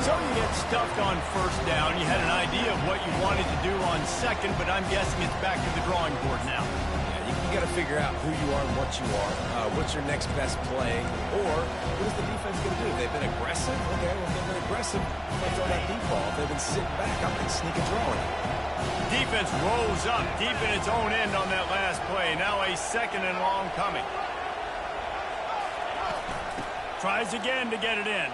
So you get stuffed on first down. You had an idea of what you wanted to do on 2nd, but I'm guessing it's back to the drawing board now. Yeah, you got to figure out who you are and what you are. What's your next best play? Or what is the defense going to do? They've been aggressive. Okay, well, if they've been aggressive, I'm going to throw that deep ball. If they've been sitting back, I'm going to sneak a draw in. Defense rolls up deep in its own end on that last play. Now a 2nd and long coming. Tries again to get it in.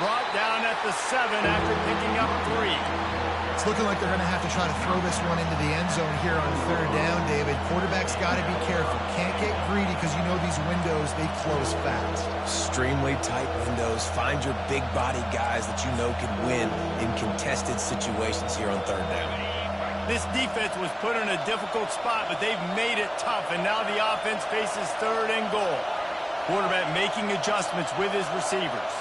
Brought down at the 7 after picking up 3. It's looking like they're going to have to try to throw this one into the end zone here on 3rd down, David. Quarterback's got to be careful. Can't get greedy because you know these windows, they close fast. Extremely tight windows. Find your big body guys that you know can win in contested situations here on 3rd down. This defense was put in a difficult spot, but they've made it tough, and now the offense faces 3rd and goal. Quarterback making adjustments with his receivers.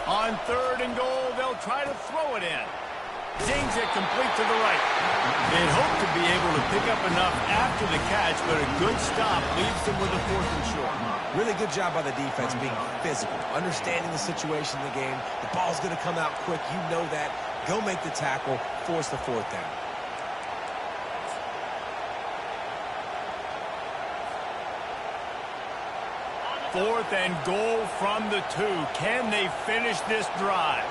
On 3rd and goal, they'll try to throw it in. Zings it complete to the right. They hope to be able to pick up enough after the catch, but a good stop leaves them with a 4th and short. Really good job by the defense being physical, understanding the situation in the game. The ball's going to come out quick. You know that. Go make the tackle, force the 4th down. Fourth and goal from the 2. Can they finish this drive?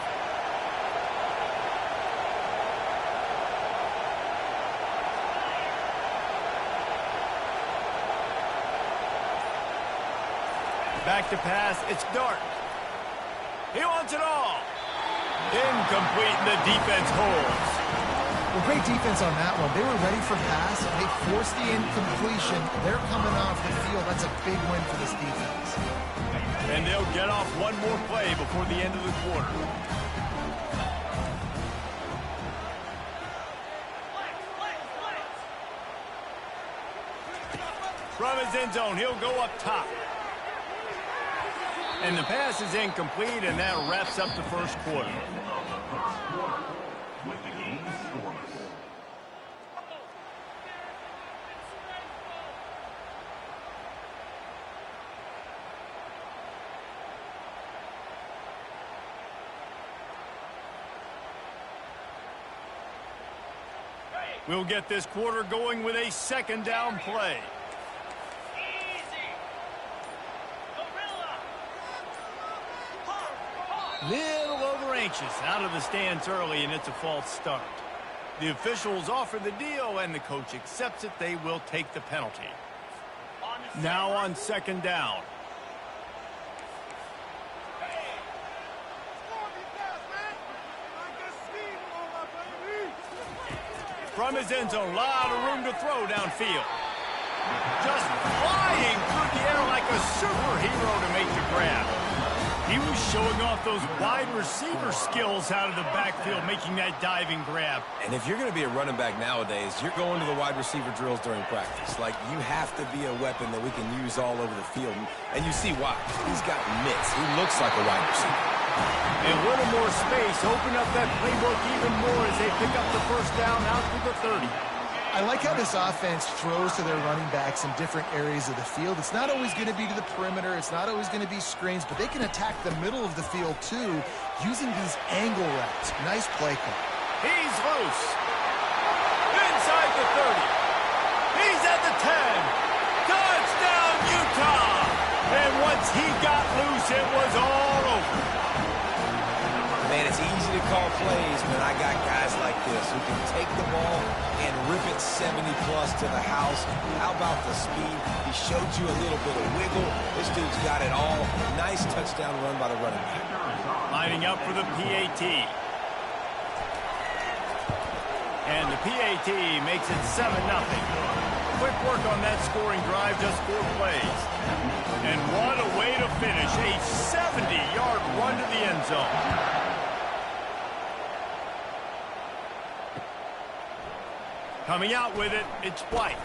Back to pass, it's Dart. He wants it all. Incomplete, and the defense holds. Well, great defense on that one. They were ready for pass. They forced the incompletion. They're coming off the field. That's a big win for this defense. And they'll get off one more play before the end of the quarter. From his end zone, he'll go up top. And the pass is incomplete, and that wraps up the first quarter. With the game scoreless. We'll get this quarter going with a 2nd down play. Little over anxious, out of the stance early, and it's a false start. The officials offer the deal, and the coach accepts it. They will take the penalty. Now on 2nd down. From his end zone, lot of room to throw downfield. Just flying through the air like a superhero to make the grab. He was showing off those wide receiver skills out of the backfield, making that diving grab. And if you're going to be a running back nowadays, you're going to the wide receiver drills during practice. Like, you have to be a weapon that we can use all over the field. And you see why. He's got mitts. He looks like a wide receiver. And a little more space, open up that playbook even more as they pick up the 1st down out to the 30. I like how this offense throws to their running backs in different areas of the field. It's not always going to be to the perimeter. It's not always going to be screens, but they can attack the middle of the field, too, using these angle routes. Nice play call. He's loose. Inside the 30. He's at the 10. Touchdown, Utah. And once he got loose, it was all over. Man, it's easy to call plays when I got guys like this who can take the ball and rip it 70-plus to the house. How about the speed? He showed you a little bit of wiggle. This dude's got it all. Nice touchdown run by the running back. Lining up for the PAT. And the PAT makes it 7-0. Quick work on that scoring drive, just 4 plays. And what a way to finish. A 70-yard run to the end zone. Coming out with it, it's White.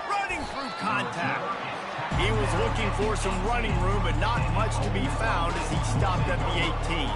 Running through contact. He was looking for some running room, but not much to be found as he stopped at the 18.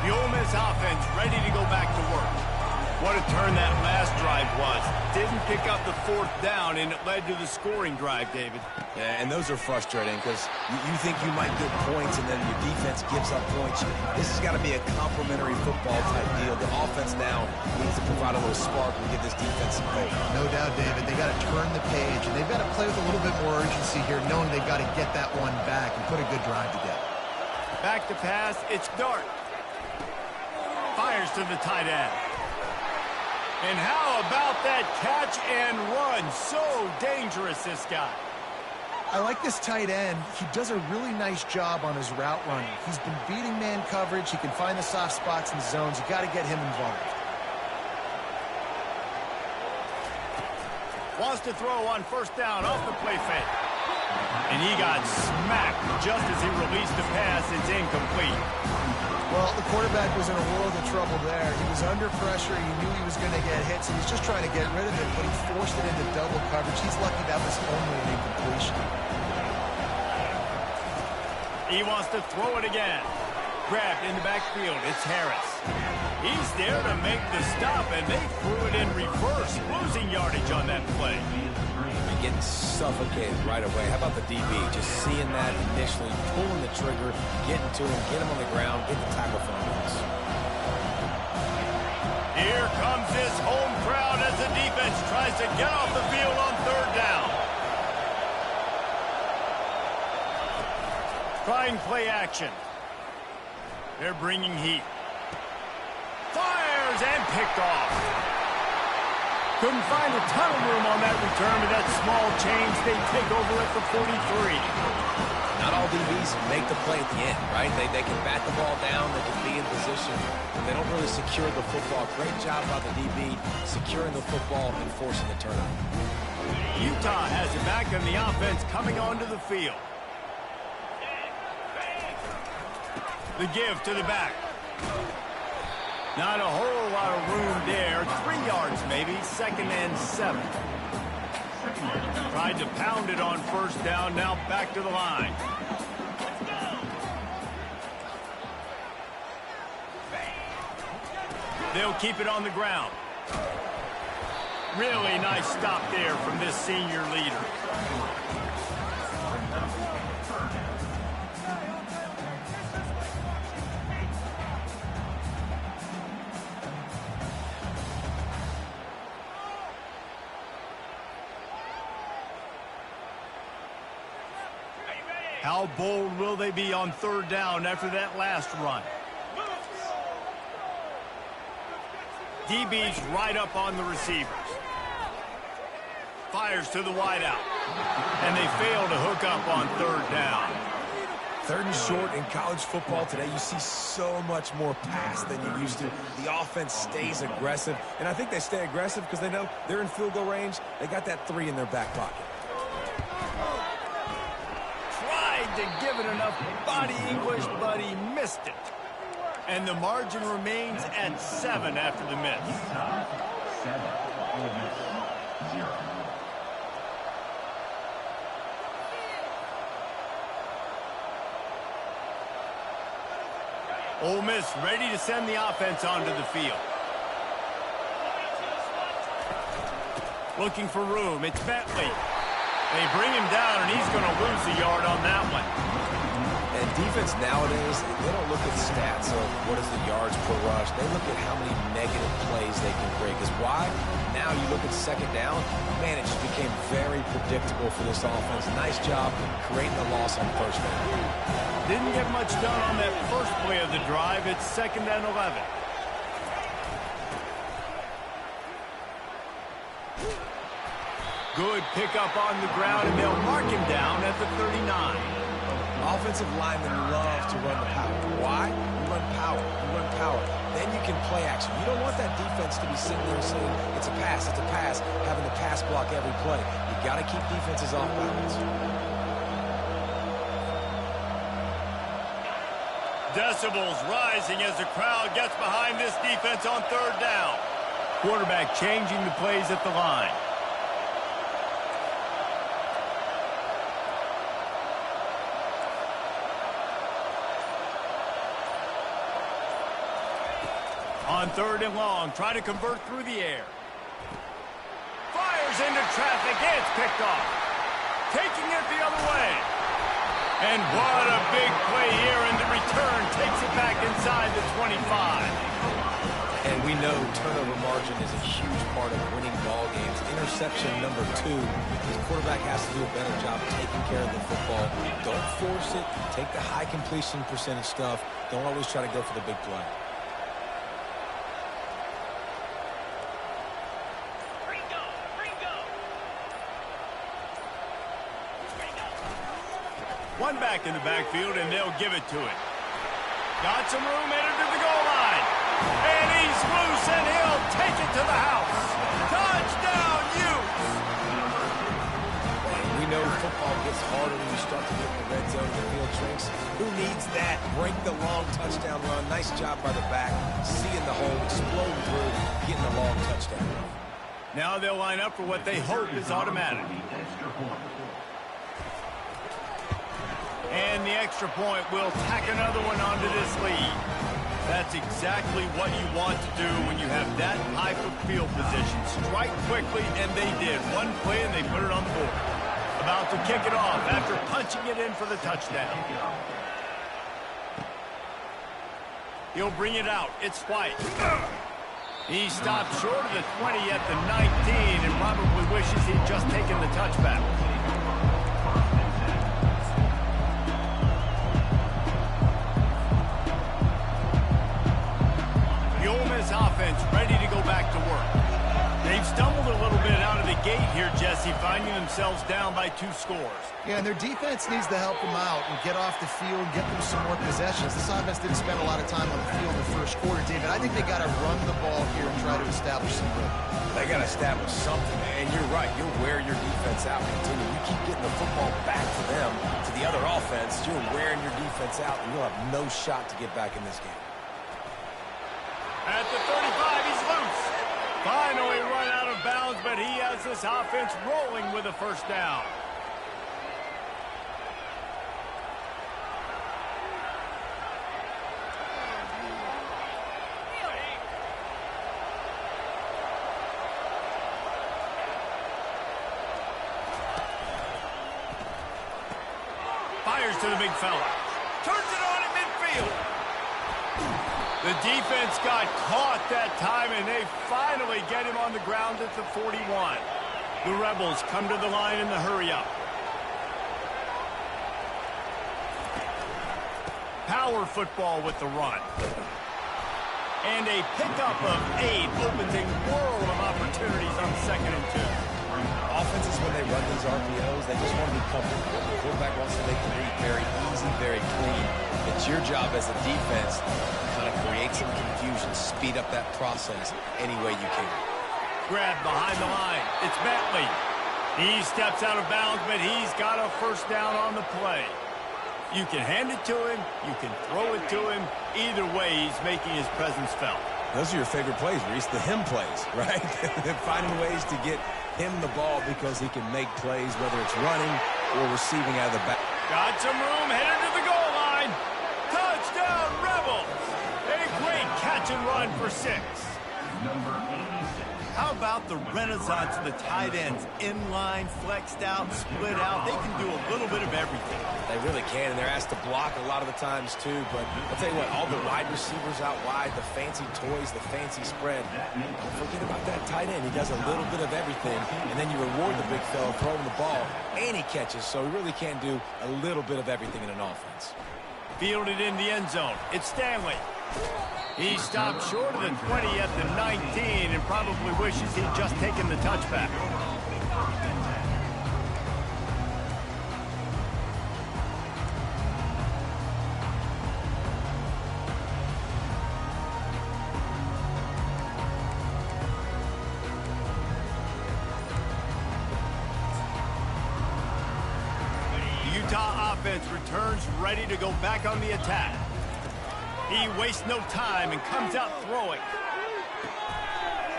The Ole Miss offense ready to go back to work. What a turn that last drive was. Didn't pick up the 4th down, and it led to the scoring drive, David. Yeah, and those are frustrating because you think you might get points and then your defense gives up points. This has got to be a complementary football type deal. The offense now needs to provide a little spark and give this defense some hope. No doubt, David. They got to turn the page, and they've got to play with a little bit more urgency here, knowing they've got to get that one back and put a good drive together. Back to pass, it's Dart. Fires Fires to the tight end. And how about that catch and run? So dangerous, this guy. I like this tight end. He does a really nice job on his route running. He's been beating man coverage. He can find the soft spots and zones. You got to get him involved. Wants to throw on first down off the play fake. And he got smacked just as he released the pass. It's incomplete. Well, the quarterback was in a world of trouble there. He was under pressure. He knew he was going to get hit, so he was just trying to get rid of it, but he forced it into double coverage. He's lucky that was only an incompletion. He wants to throw it again. Grabbed in the backfield. It's Harris. He's there to make the stop, and they threw it in reverse, losing yardage on that play. You're getting suffocated right away. How about the DB? Just seeing that initially, pulling the trigger, getting to him, get him on the ground, get the tackle for him. Here comes his home crowd as the defense tries to get off the field on third down. Trying play action. They're bringing heat. Fires and picked off. Couldn't find a ton of room on that return with that small change. They take over at the 43. Not all DBs make the play at the end, right? They can bat the ball down, they can be in position, but they don't really secure the football. Great job by the DB securing the football and forcing the turnover. Utah has it back on the offense coming onto the field. The give to the back. Not a whole lot of room there. 3 yards maybe. 2nd and 7. Tried to pound it on first down. Now back to the line. They'll keep it on the ground. Really nice stop there from this senior leader. How bold will they be on third down after that last run? DB's right up on the receivers. Fires to the wideout. And they fail to hook up on third down. 3rd and short in college football today, you see so much more pass than you used to. The offense stays aggressive, and I think they stay aggressive because they know they're in field goal range. They got that 3 in their back pocket. To give it enough body English, but he missed it. And the margin remains at 7 after the miss. 7, Ole Miss, 0. Ole Miss ready to send the offense onto the field. Looking for room. It's Bentley. They bring him down, and he's going to lose a yard on that one. And defense nowadays, they don't look at stats of what is the yards per rush. They look at how many negative plays they can create. Because why? Now you look at 2nd down, man, it just became very predictable for this offense. Nice job creating a loss on 1st down. Didn't get much done on that first play of the drive. It's 2nd and 11. Good pickup on the ground, and they'll mark him down at the 39. Offensive linemen love to run the power. Why? You run power. You run power. Then you can play action. You don't want that defense to be sitting there saying, it's a pass, having to pass block every play. You got to keep defenses off balance. Decibels rising as the crowd gets behind this defense on third down. Quarterback changing the plays at the line. On 3rd and long, trying to convert through the air. Fires into traffic. It's picked off. Taking it the other way. And what a big play here, and the return takes it back inside the 25. And we know turnover margin is a huge part of winning ball games. Interception number 2. The quarterback has to do a better job taking care of the football. Don't force it. Take the high completion percentage stuff. Don't always try to go for the big play. One back in the backfield, and they'll give it to him. Got some room headed to the goal line. And he's loose, and he'll take it to the house. Touchdown, Utes! We know football gets harder when you start to get in the red zone and the field shrinks. Who needs that? Break the long touchdown run. Nice job by the back. Seeing the hole, exploding through, getting the long touchdown run. Now they'll line up for what they hope is automatic. And the extra point will tack another one onto this lead. That's exactly what you want to do when you have that type of field position. Strike quickly, and they did. One play, and they put it on the board. About to kick it off after punching it in for the touchdown. He'll bring it out. It's White. He stopped short of the 20 at the 19 and probably wishes he'd just taken the touchback. The Ole Miss offense ready to go back to work. They've stumbled a little bit out of the gate here, Jesse, finding themselves down by 2 scores. Yeah, and their defense needs to help them out and get off the field and get them some more possessions. This offense didn't spend a lot of time on the field in the first quarter, David. I think they got to run the ball here and try to establish some rhythm. They got to establish something, man. You're right. You'll wear your defense out. Continue. You keep getting the football back to them, to the other offense. You're wearing your defense out, and you'll have no shot to get back in this game. At the 35, he's loose. Finally run out of bounds, but he has this offense rolling with a first down. Fires to the big fella. Turns it on in midfield. The defense got caught that time, and they finally get him on the ground at the 41. The Rebels come to the line in the hurry-up. Power football with the run. And a pickup of 8 opens a world of opportunities on 2nd and 2. Offenses, when they run these RPOs, they just want to be comfortable. The quarterback wants to make the read very easy, very clean. It's your job as a defense to kind of create some confusion, speed up that process any way you can. Grab behind the line. It's Bentley. He steps out of bounds, but he's got a first down on the play. You can hand it to him. You can throw it to him. Either way, he's making his presence felt. Those are your favorite plays, Reese, the him plays, right? They're finding ways to get him the ball because he can make plays, whether it's running or receiving out of the back. Got some room, headed to the goal line. Touchdown, Rebels! A great catch and run for 6. Number 86. How about the renaissance of the tight ends? Inline, flexed out, split out. They can do a little bit of everything. They really can, and they're asked to block a lot of the times, too. But I'll tell you what, all the wide receivers out wide, the fancy toys, the fancy spread. Don't forget about that tight end. He does a little bit of everything, and then you reward the big fella throwing the ball, and he catches. So he really can do a little bit of everything in an offense. Fielded in the end zone. It's Stanley. He stopped short of the 20 at the 19 and probably wishes he'd just taken the touchback. The Utah offense returns ready to go back on the attack. He wastes no time and comes out throwing.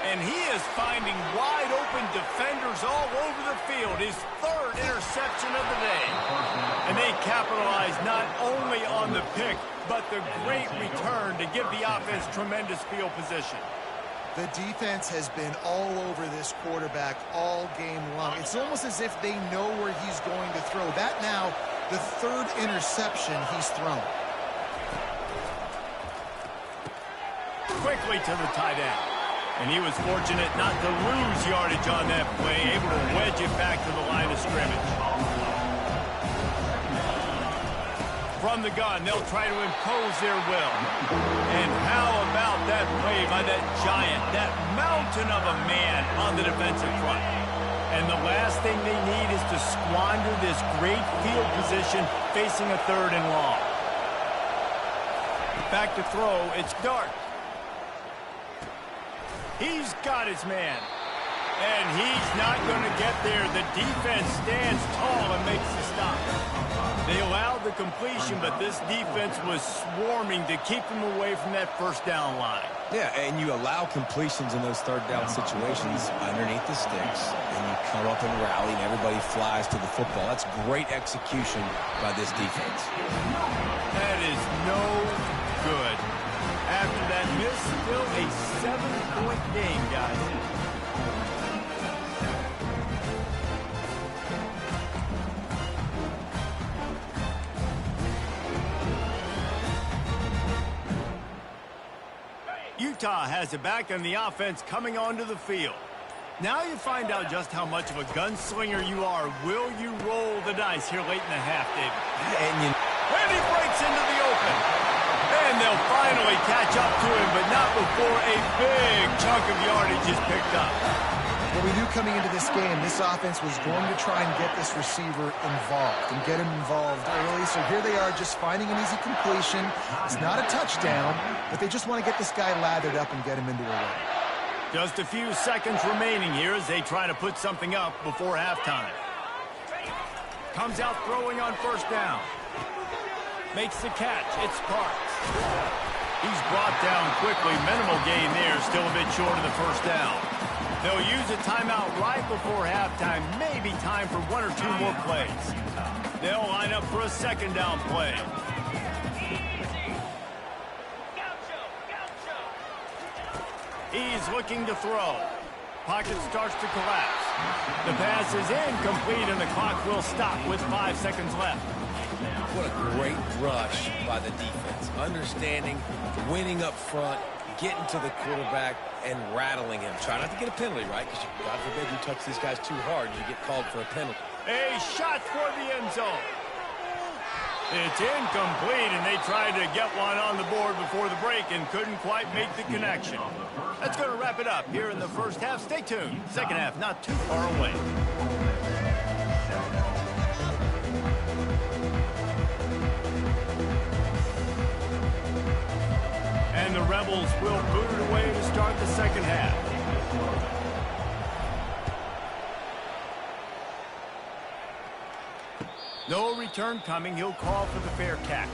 And he is finding wide-open defenders all over the field. His 3rd interception of the day. And they capitalize not only on the pick, but the great return to give the offense tremendous field position. The defense has been all over this quarterback all game long. It's almost as if they know where he's going to throw. That now, the 3rd interception he's thrown. Quickly to the tight end. And he was fortunate not to lose yardage on that play, able to wedge it back to the line of scrimmage. From the gun, they'll try to impose their will. And how about that play by that giant, that mountain of a man on the defensive front? And the last last thing they need is to squander this great field position facing a 3rd and long. Back to throw, it's Dart. He's got his man. And he's not going to get there. The defense stands tall and makes the stop. They allowed the completion, but this defense was swarming to keep him away from that 1st down line. Yeah, and you allow completions in those 3rd down situations underneath the sticks, and you come up and rally, and everybody flies to the football. That's great execution by this defense. That is no good. After that miss, still a 7-point game, guys. Utah has it back, and the offense coming onto the field. Now you find out just how much of a gunslinger you are. Will you roll the dice here late in the half, David? And he breaks into the open. And they'll finally catch up to him, but not before a big chunk of yardage is picked up. What we knew coming into this game, this offense was going to try and get this receiver involved and get him involved early. So here they are just finding an easy completion. It's not a touchdown, but they just want to get this guy lathered up and get him into a run. Just a few seconds remaining here as they try to put something up before halftime. Comes out throwing on 1st down. Makes the catch. It's Parks. He's brought down quickly. Minimal gain there. Still a bit short of the 1st down. They'll use a timeout right before halftime. Maybe time for 1 or 2 more plays. They'll line up for a 2nd down play. He's looking to throw. Pocket starts to collapse. The pass is incomplete, and the clock will stop with 5 seconds left. What a great rush by the defense. Understanding, winning up front, getting to the quarterback, and rattling him. Try not to get a penalty, right? Because God forbid you touch these guys too hard, you get called for a penalty. A shot for the end zone. It's incomplete, and they tried to get one on the board before the break and couldn't quite make the connection. That's going to wrap it up here in the 1st half. Stay tuned. 2nd half not too far away. And the Rebels will boot it away to start the 2nd half. No return coming. He'll call for the fair catch.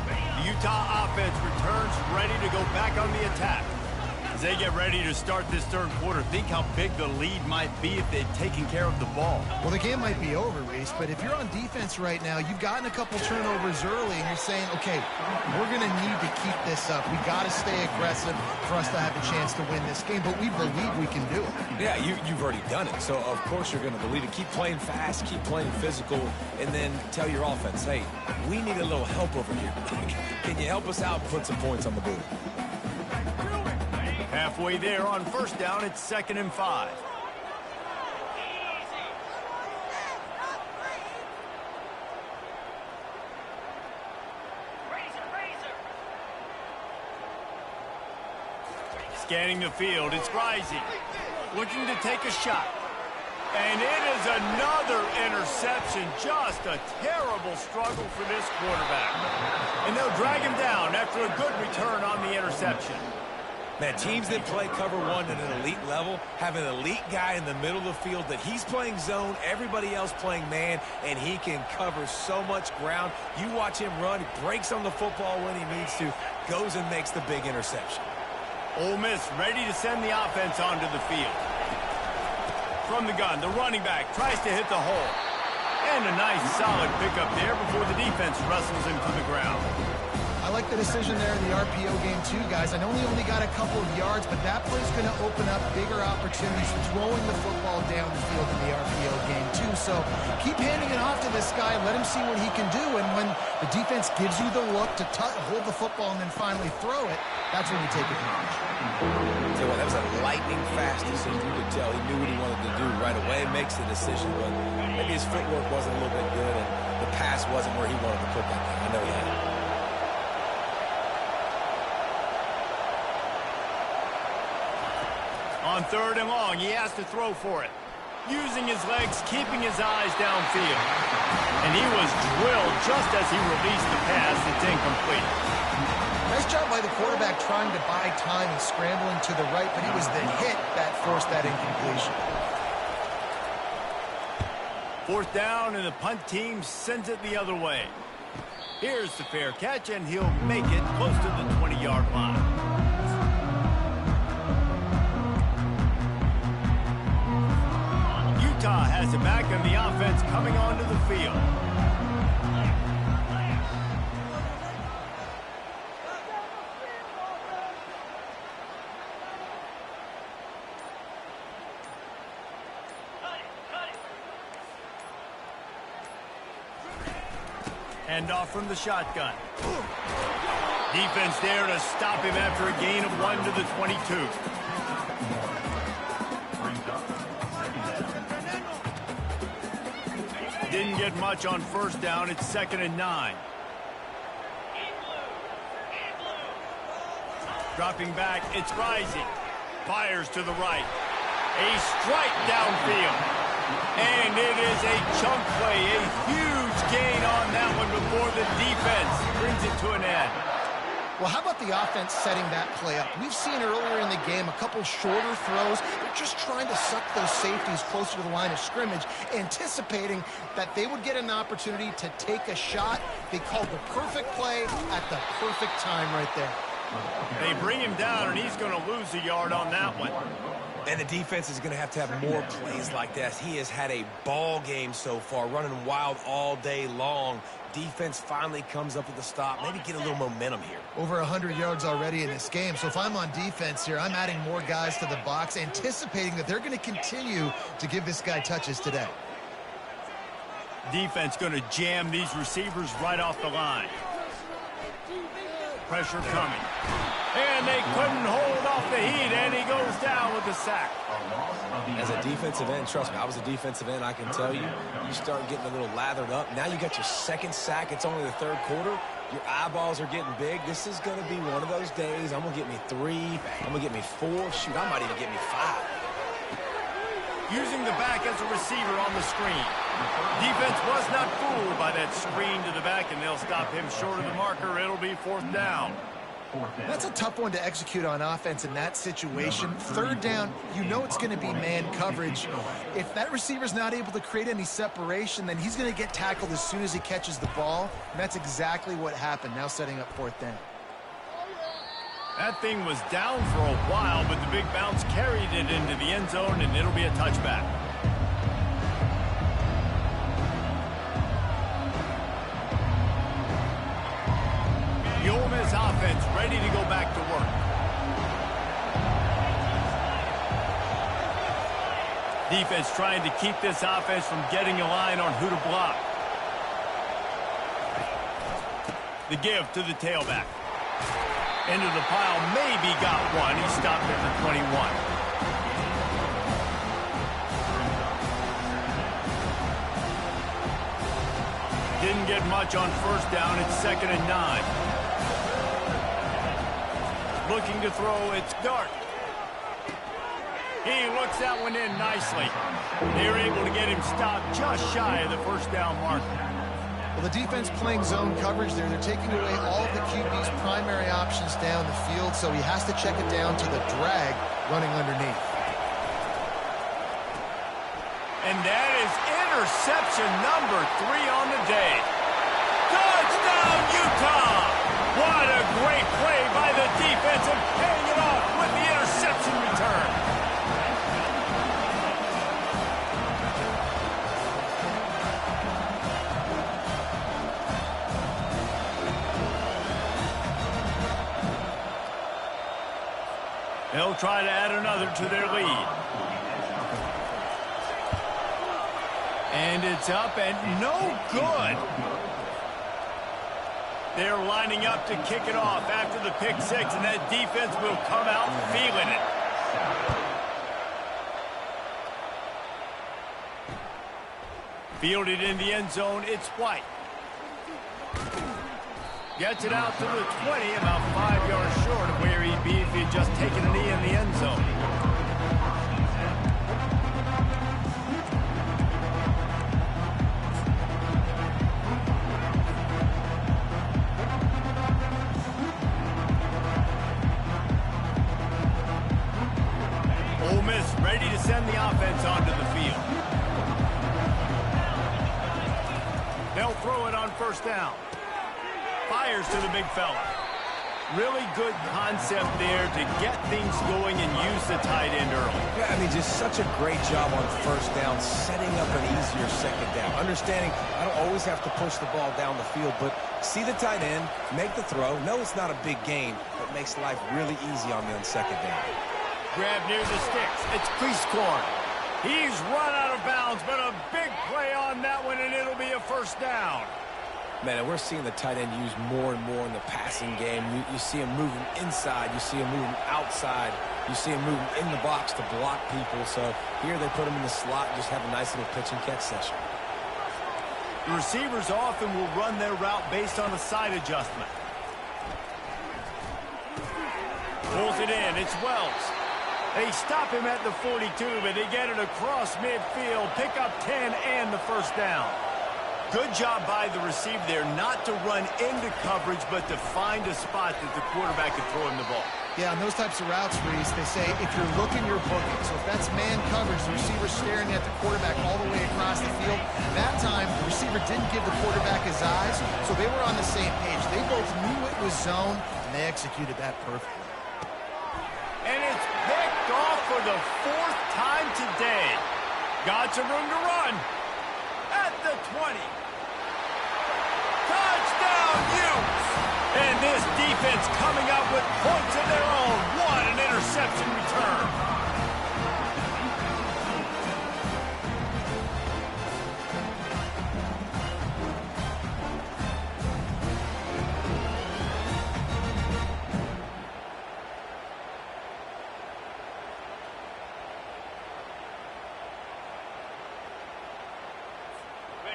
The Utah offense returns ready to go back on the attack. As they get ready to start this 3rd quarter, think how big the lead might be if they'd taken care of the ball. Well, the game might be over, Reese, but if you're on defense right now, you've gotten a couple turnovers early, and you're saying, okay, we're going to need to keep this up. We got to stay aggressive for us to have a chance to win this game, but we believe we can do it. Yeah, you've already done it, so of course you're going to believe it. Keep playing fast, keep playing physical, and then tell your offense, hey, we need a little help over here. Can you help us out and put some points on the board? Halfway there on 1st down, it's 2nd and 5. Scanning the field, it's Rising. Looking to take a shot. And it is another interception. Just a terrible struggle for this quarterback. And they'll drag him down after a good return on the interception. Man, teams that play cover 1 at an elite level have an elite guy in the middle of the field that he's playing zone, everybody else playing man, and he can cover so much ground. You watch him run, he breaks on the football when he needs to, goes and makes the big interception. Ole Miss ready to send the offense onto the field. From the gun, the running back tries to hit the hole. And a nice solid pickup there before the defense wrestles him to the ground. I like the decision there in the RPO game too, guys. I know he only got a couple of yards, but that play's going to open up bigger opportunities throwing the football down the field in the RPO game too. So keep handing it off to this guy. Let him see what he can do. And when the defense gives you the look to hold the football and then finally throw it, that's when you take advantage. Tell you what, that was a lightning fast fast decision. You could tell he knew what he wanted to do right away, makes the decision, but maybe his footwork wasn't a little bit good and the pass wasn't where he wanted to put that thing. I know that. On 3rd and long, he has to throw for it. Using his legs, keeping his eyes downfield. And he was drilled just as he released the pass. It's incomplete. Nice job by the quarterback trying to buy time and scrambling to the right, but it was the hit that forced that incompletion. 4th down, and the punt team sends it the other way. Here's the fair catch, and he'll make it close to the 20-yard line. Utah has it back, and the offense coming onto the field. Hand off from the shotgun. Defense there to stop him after a gain of 1 to the 22. Didn't get much on 1st down. It's 2nd and 9. Dropping back, it's Rising. Fires to the right. A strike downfield. And it is a chunk play, a huge gain on that one before the defense brings it to an end. Well, how about the offense setting that play up? We've seen earlier in the game a couple shorter throws. They're just trying to suck those safeties closer to the line of scrimmage, anticipating that they would get an opportunity to take a shot. They called the perfect play at the perfect time right there. They bring him down, and he's going to lose a yard on that one. And the defense is going to have more plays like that. He has had a ball game so far, running wild all day long. Defense finally comes up with a stop. Maybe get a little momentum here. Over 100 yards already in this game. So if I'm on defense here, I'm adding more guys to the box, anticipating that they're going to continue to give this guy touches today. Defense going to jam these receivers right off the line. Pressure coming. And they couldn't hold off the heat, and he goes down with the sack. As a defensive end, trust me, I was a defensive end, I can tell you, you start getting a little lathered up. Now you got your 2nd sack. It's only the 3rd quarter. Your eyeballs are getting big. This is going to be one of those days. I'm going to get me 3. I'm going to get me 4. Shoot, I might even get me 5. Using the back as a receiver on the screen. Defense was not fooled by that screen to the back, and they'll stop him short of the marker. It'll be 4th down. That's a tough one to execute on offense in that situation. 3rd down, you know it's going to be man coverage. If that receiver's not able to create any separation, then he's going to get tackled as soon as he catches the ball. And that's exactly what happened, now setting up 4th down. That thing was down for a while, but the big bounce carried it into the end zone, and it'll be a touchback. The Ole Miss offense ready to go back to work. Defense trying to keep this offense from getting a line on who to block. The give to the tailback. Into the pile, maybe got one. He stopped at the 21. Didn't get much on 1st down. It's 2nd and 9. Looking to throw, it's Dart. He looks that one in nicely. They were able to get him stopped just shy of the 1st down mark. Well, the defense playing zone coverage there. They're taking away all of the QB's primary options down the field, so he has to check it down to the drag running underneath. And that is interception number 3 on the day. Touchdown, Utah! What a great play by the defense, and paying it off with the interception return. They'll try to add another to their lead. And it's up and no good. They're lining up to kick it off after the pick 6, and that defense will come out feeling it. Fielded in the end zone, it's White. Gets it out to the 20, about 5 yards short of where he'd be if he had just taken a knee in the end zone. Ole Miss ready to send the offense onto the field. They'll throw it on first down. Fires to the big fella. Really good concept there to get things going and use the tight end early. Yeah, I mean, just such a great job on first down, setting up an easier second down. Understanding I don't always have to push the ball down the field, but see the tight end, make the throw. No, it's not a big gain, but makes life really easy on me on second down. Grab near the sticks. It's Priestcorn. He's run out of bounds, but a big play on that one, and it'll be a first down. Man, and we're seeing the tight end used more and more in the passing game. You see him moving inside. You see him moving outside. You see him moving in the box to block people. So here they put him in the slot and just have a nice little pitch and catch session. The receivers often will run their route based on a side adjustment. Pulls it in. It's Wells. They stop him at the 42, but they get it across midfield. Pick up 10 and the first down. Good job by the receiver there not to run into coverage, but to find a spot that the quarterback can throw him the ball. Yeah, on those types of routes, Reese, they say if you're looking, you're booking. So if that's man coverage, the receiver's staring at the quarterback all the way across the field. That time, the receiver didn't give the quarterback his eyes, so they were on the same page. They both knew it was zone, and they executed that perfectly. And it's picked off for the 4th time today. Got some room to run at the 20. Touchdown, Utes! And this defense coming up with points of their own. What an interception return.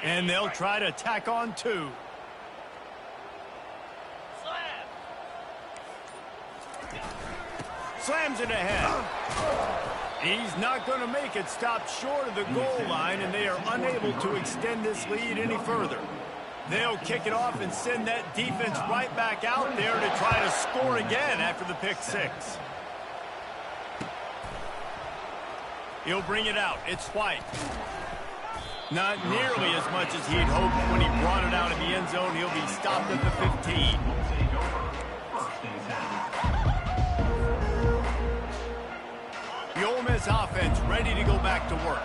And they'll try to tack on 2. Slams it ahead. He's not going to make it. Stopped short of the goal line, and they are unable to extend this lead any further. They'll kick it off and send that defense right back out there to try to score again after the pick 6. He'll bring it out. It's White. Not nearly as much as he'd hoped when he brought it out of the end zone. He'll be stopped at the 15. The Ole Miss offense ready to go back to work.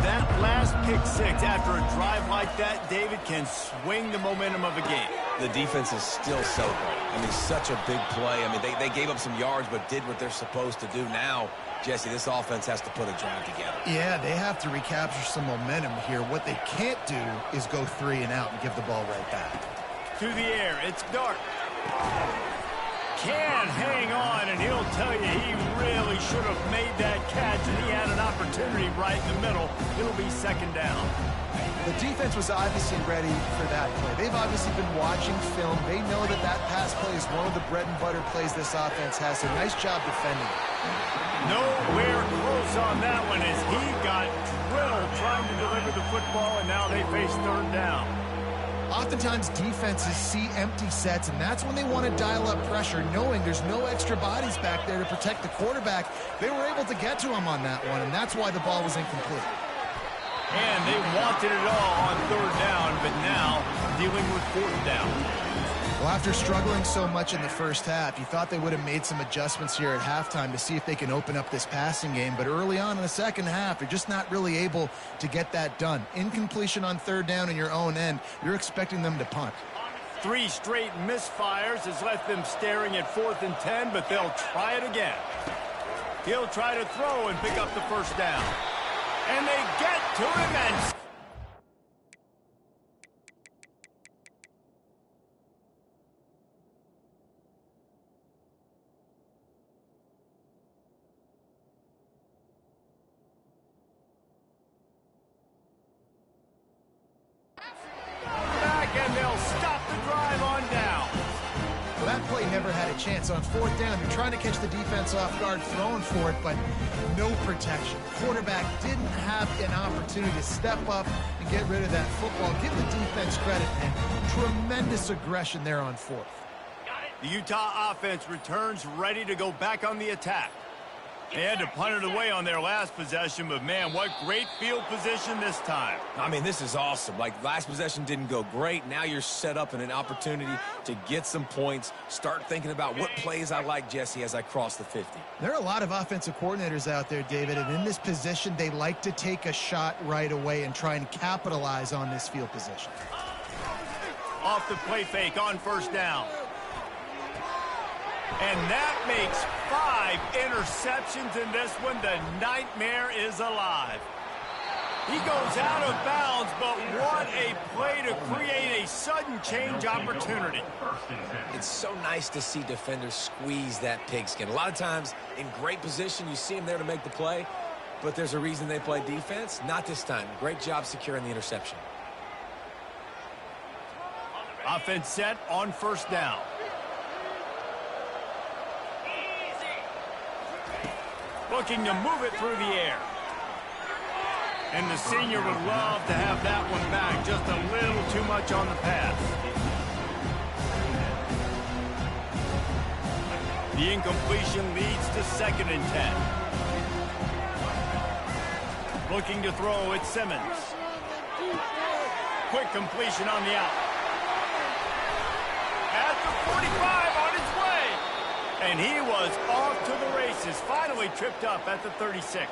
That last pick 6 after a drive like that, David, can swing the momentum of a game. The defense is still so good. I mean, such a big play. I mean, they gave up some yards but did what they're supposed to do. Now, Jesse, this offense has to put a drive together. Yeah, they have to recapture some momentum here. What they can't do is go 3 and out and give the ball right back. To the air, it's Dart. Can hang on, and he'll tell you he really should have made that catch, and he had an opportunity right in the middle. It'll be second down. The defense was obviously ready for that play. They've obviously been watching film. They know that that pass play is one of the bread and butter plays this offense has. So nice job defending. Nowhere close on that one as he got drilled trying to deliver the football, and now they face third down. Oftentimes defenses see empty sets, and that's when they want to dial up pressure, knowing there's no extra bodies back there to protect the quarterback. They were able to get to him on that one, and that's why the ball was incomplete. And they wanted it all on third down, but now dealing with fourth down. Well, after struggling so much in the first half, you thought they would have made some adjustments here at halftime to see if they can open up this passing game. But early on in the second half, they're just not really able to get that done. Incompletion on third down in your own end, you're expecting them to punt. 3 straight misfires has left them staring at 4th and 10, but they'll try it again. He'll try to throw and pick up the first down. And they get to him and... never had a chance. On fourth down, you're trying to catch the defense off guard, throwing for it, but no protection. Quarterback didn't have an opportunity to step up and get rid of that football. Give the defense credit, man. Tremendous aggression there on fourth. The Utah offense returns ready to go back on the attack. They had to punt it away on their last possession, but man, what great field position this time. I mean, this is awesome. Like, last possession didn't go great. Now you're set up in an opportunity to get some points. Start thinking about what plays I like, Jesse, as I cross the 50. There are a lot of offensive coordinators out there, David, and in this position, they like to take a shot right away and try and capitalize on this field position. Off the play fake on first down. And that makes 5 interceptions in this one. The nightmare is alive. He goes out of bounds, but what a play to create a sudden change opportunity. It's so nice to see defenders squeeze that pigskin. A lot of times in great position, you see them there to make the play, but there's a reason they play defense. Not this time. Great job securing the interception. Offense set on first down. Looking to move it through the air. And the senior would love to have that one back. Just a little too much on the pass. The incompletion leads to 2nd and 10. Looking to throw, it's Simmons. Quick completion on the out. At the 45 on his way. And he was off to the races. Finally tripped up at the 36.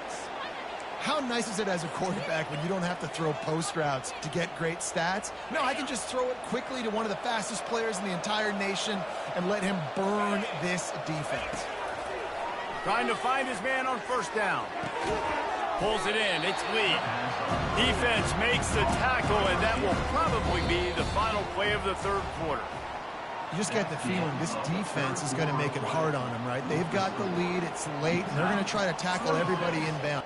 How nice is it as a quarterback when you don't have to throw post routes to get great stats? No, I can just throw it quickly to one of the fastest players in the entire nation and let him burn this defense. Trying to find his man on first down. Pulls it in. It's Lee. Defense makes the tackle, and that will probably be the final play of the third quarter. You just get the feeling this defense is going to make it hard on them, right? They've got the lead. It's late, and they're going to try to tackle everybody inbound.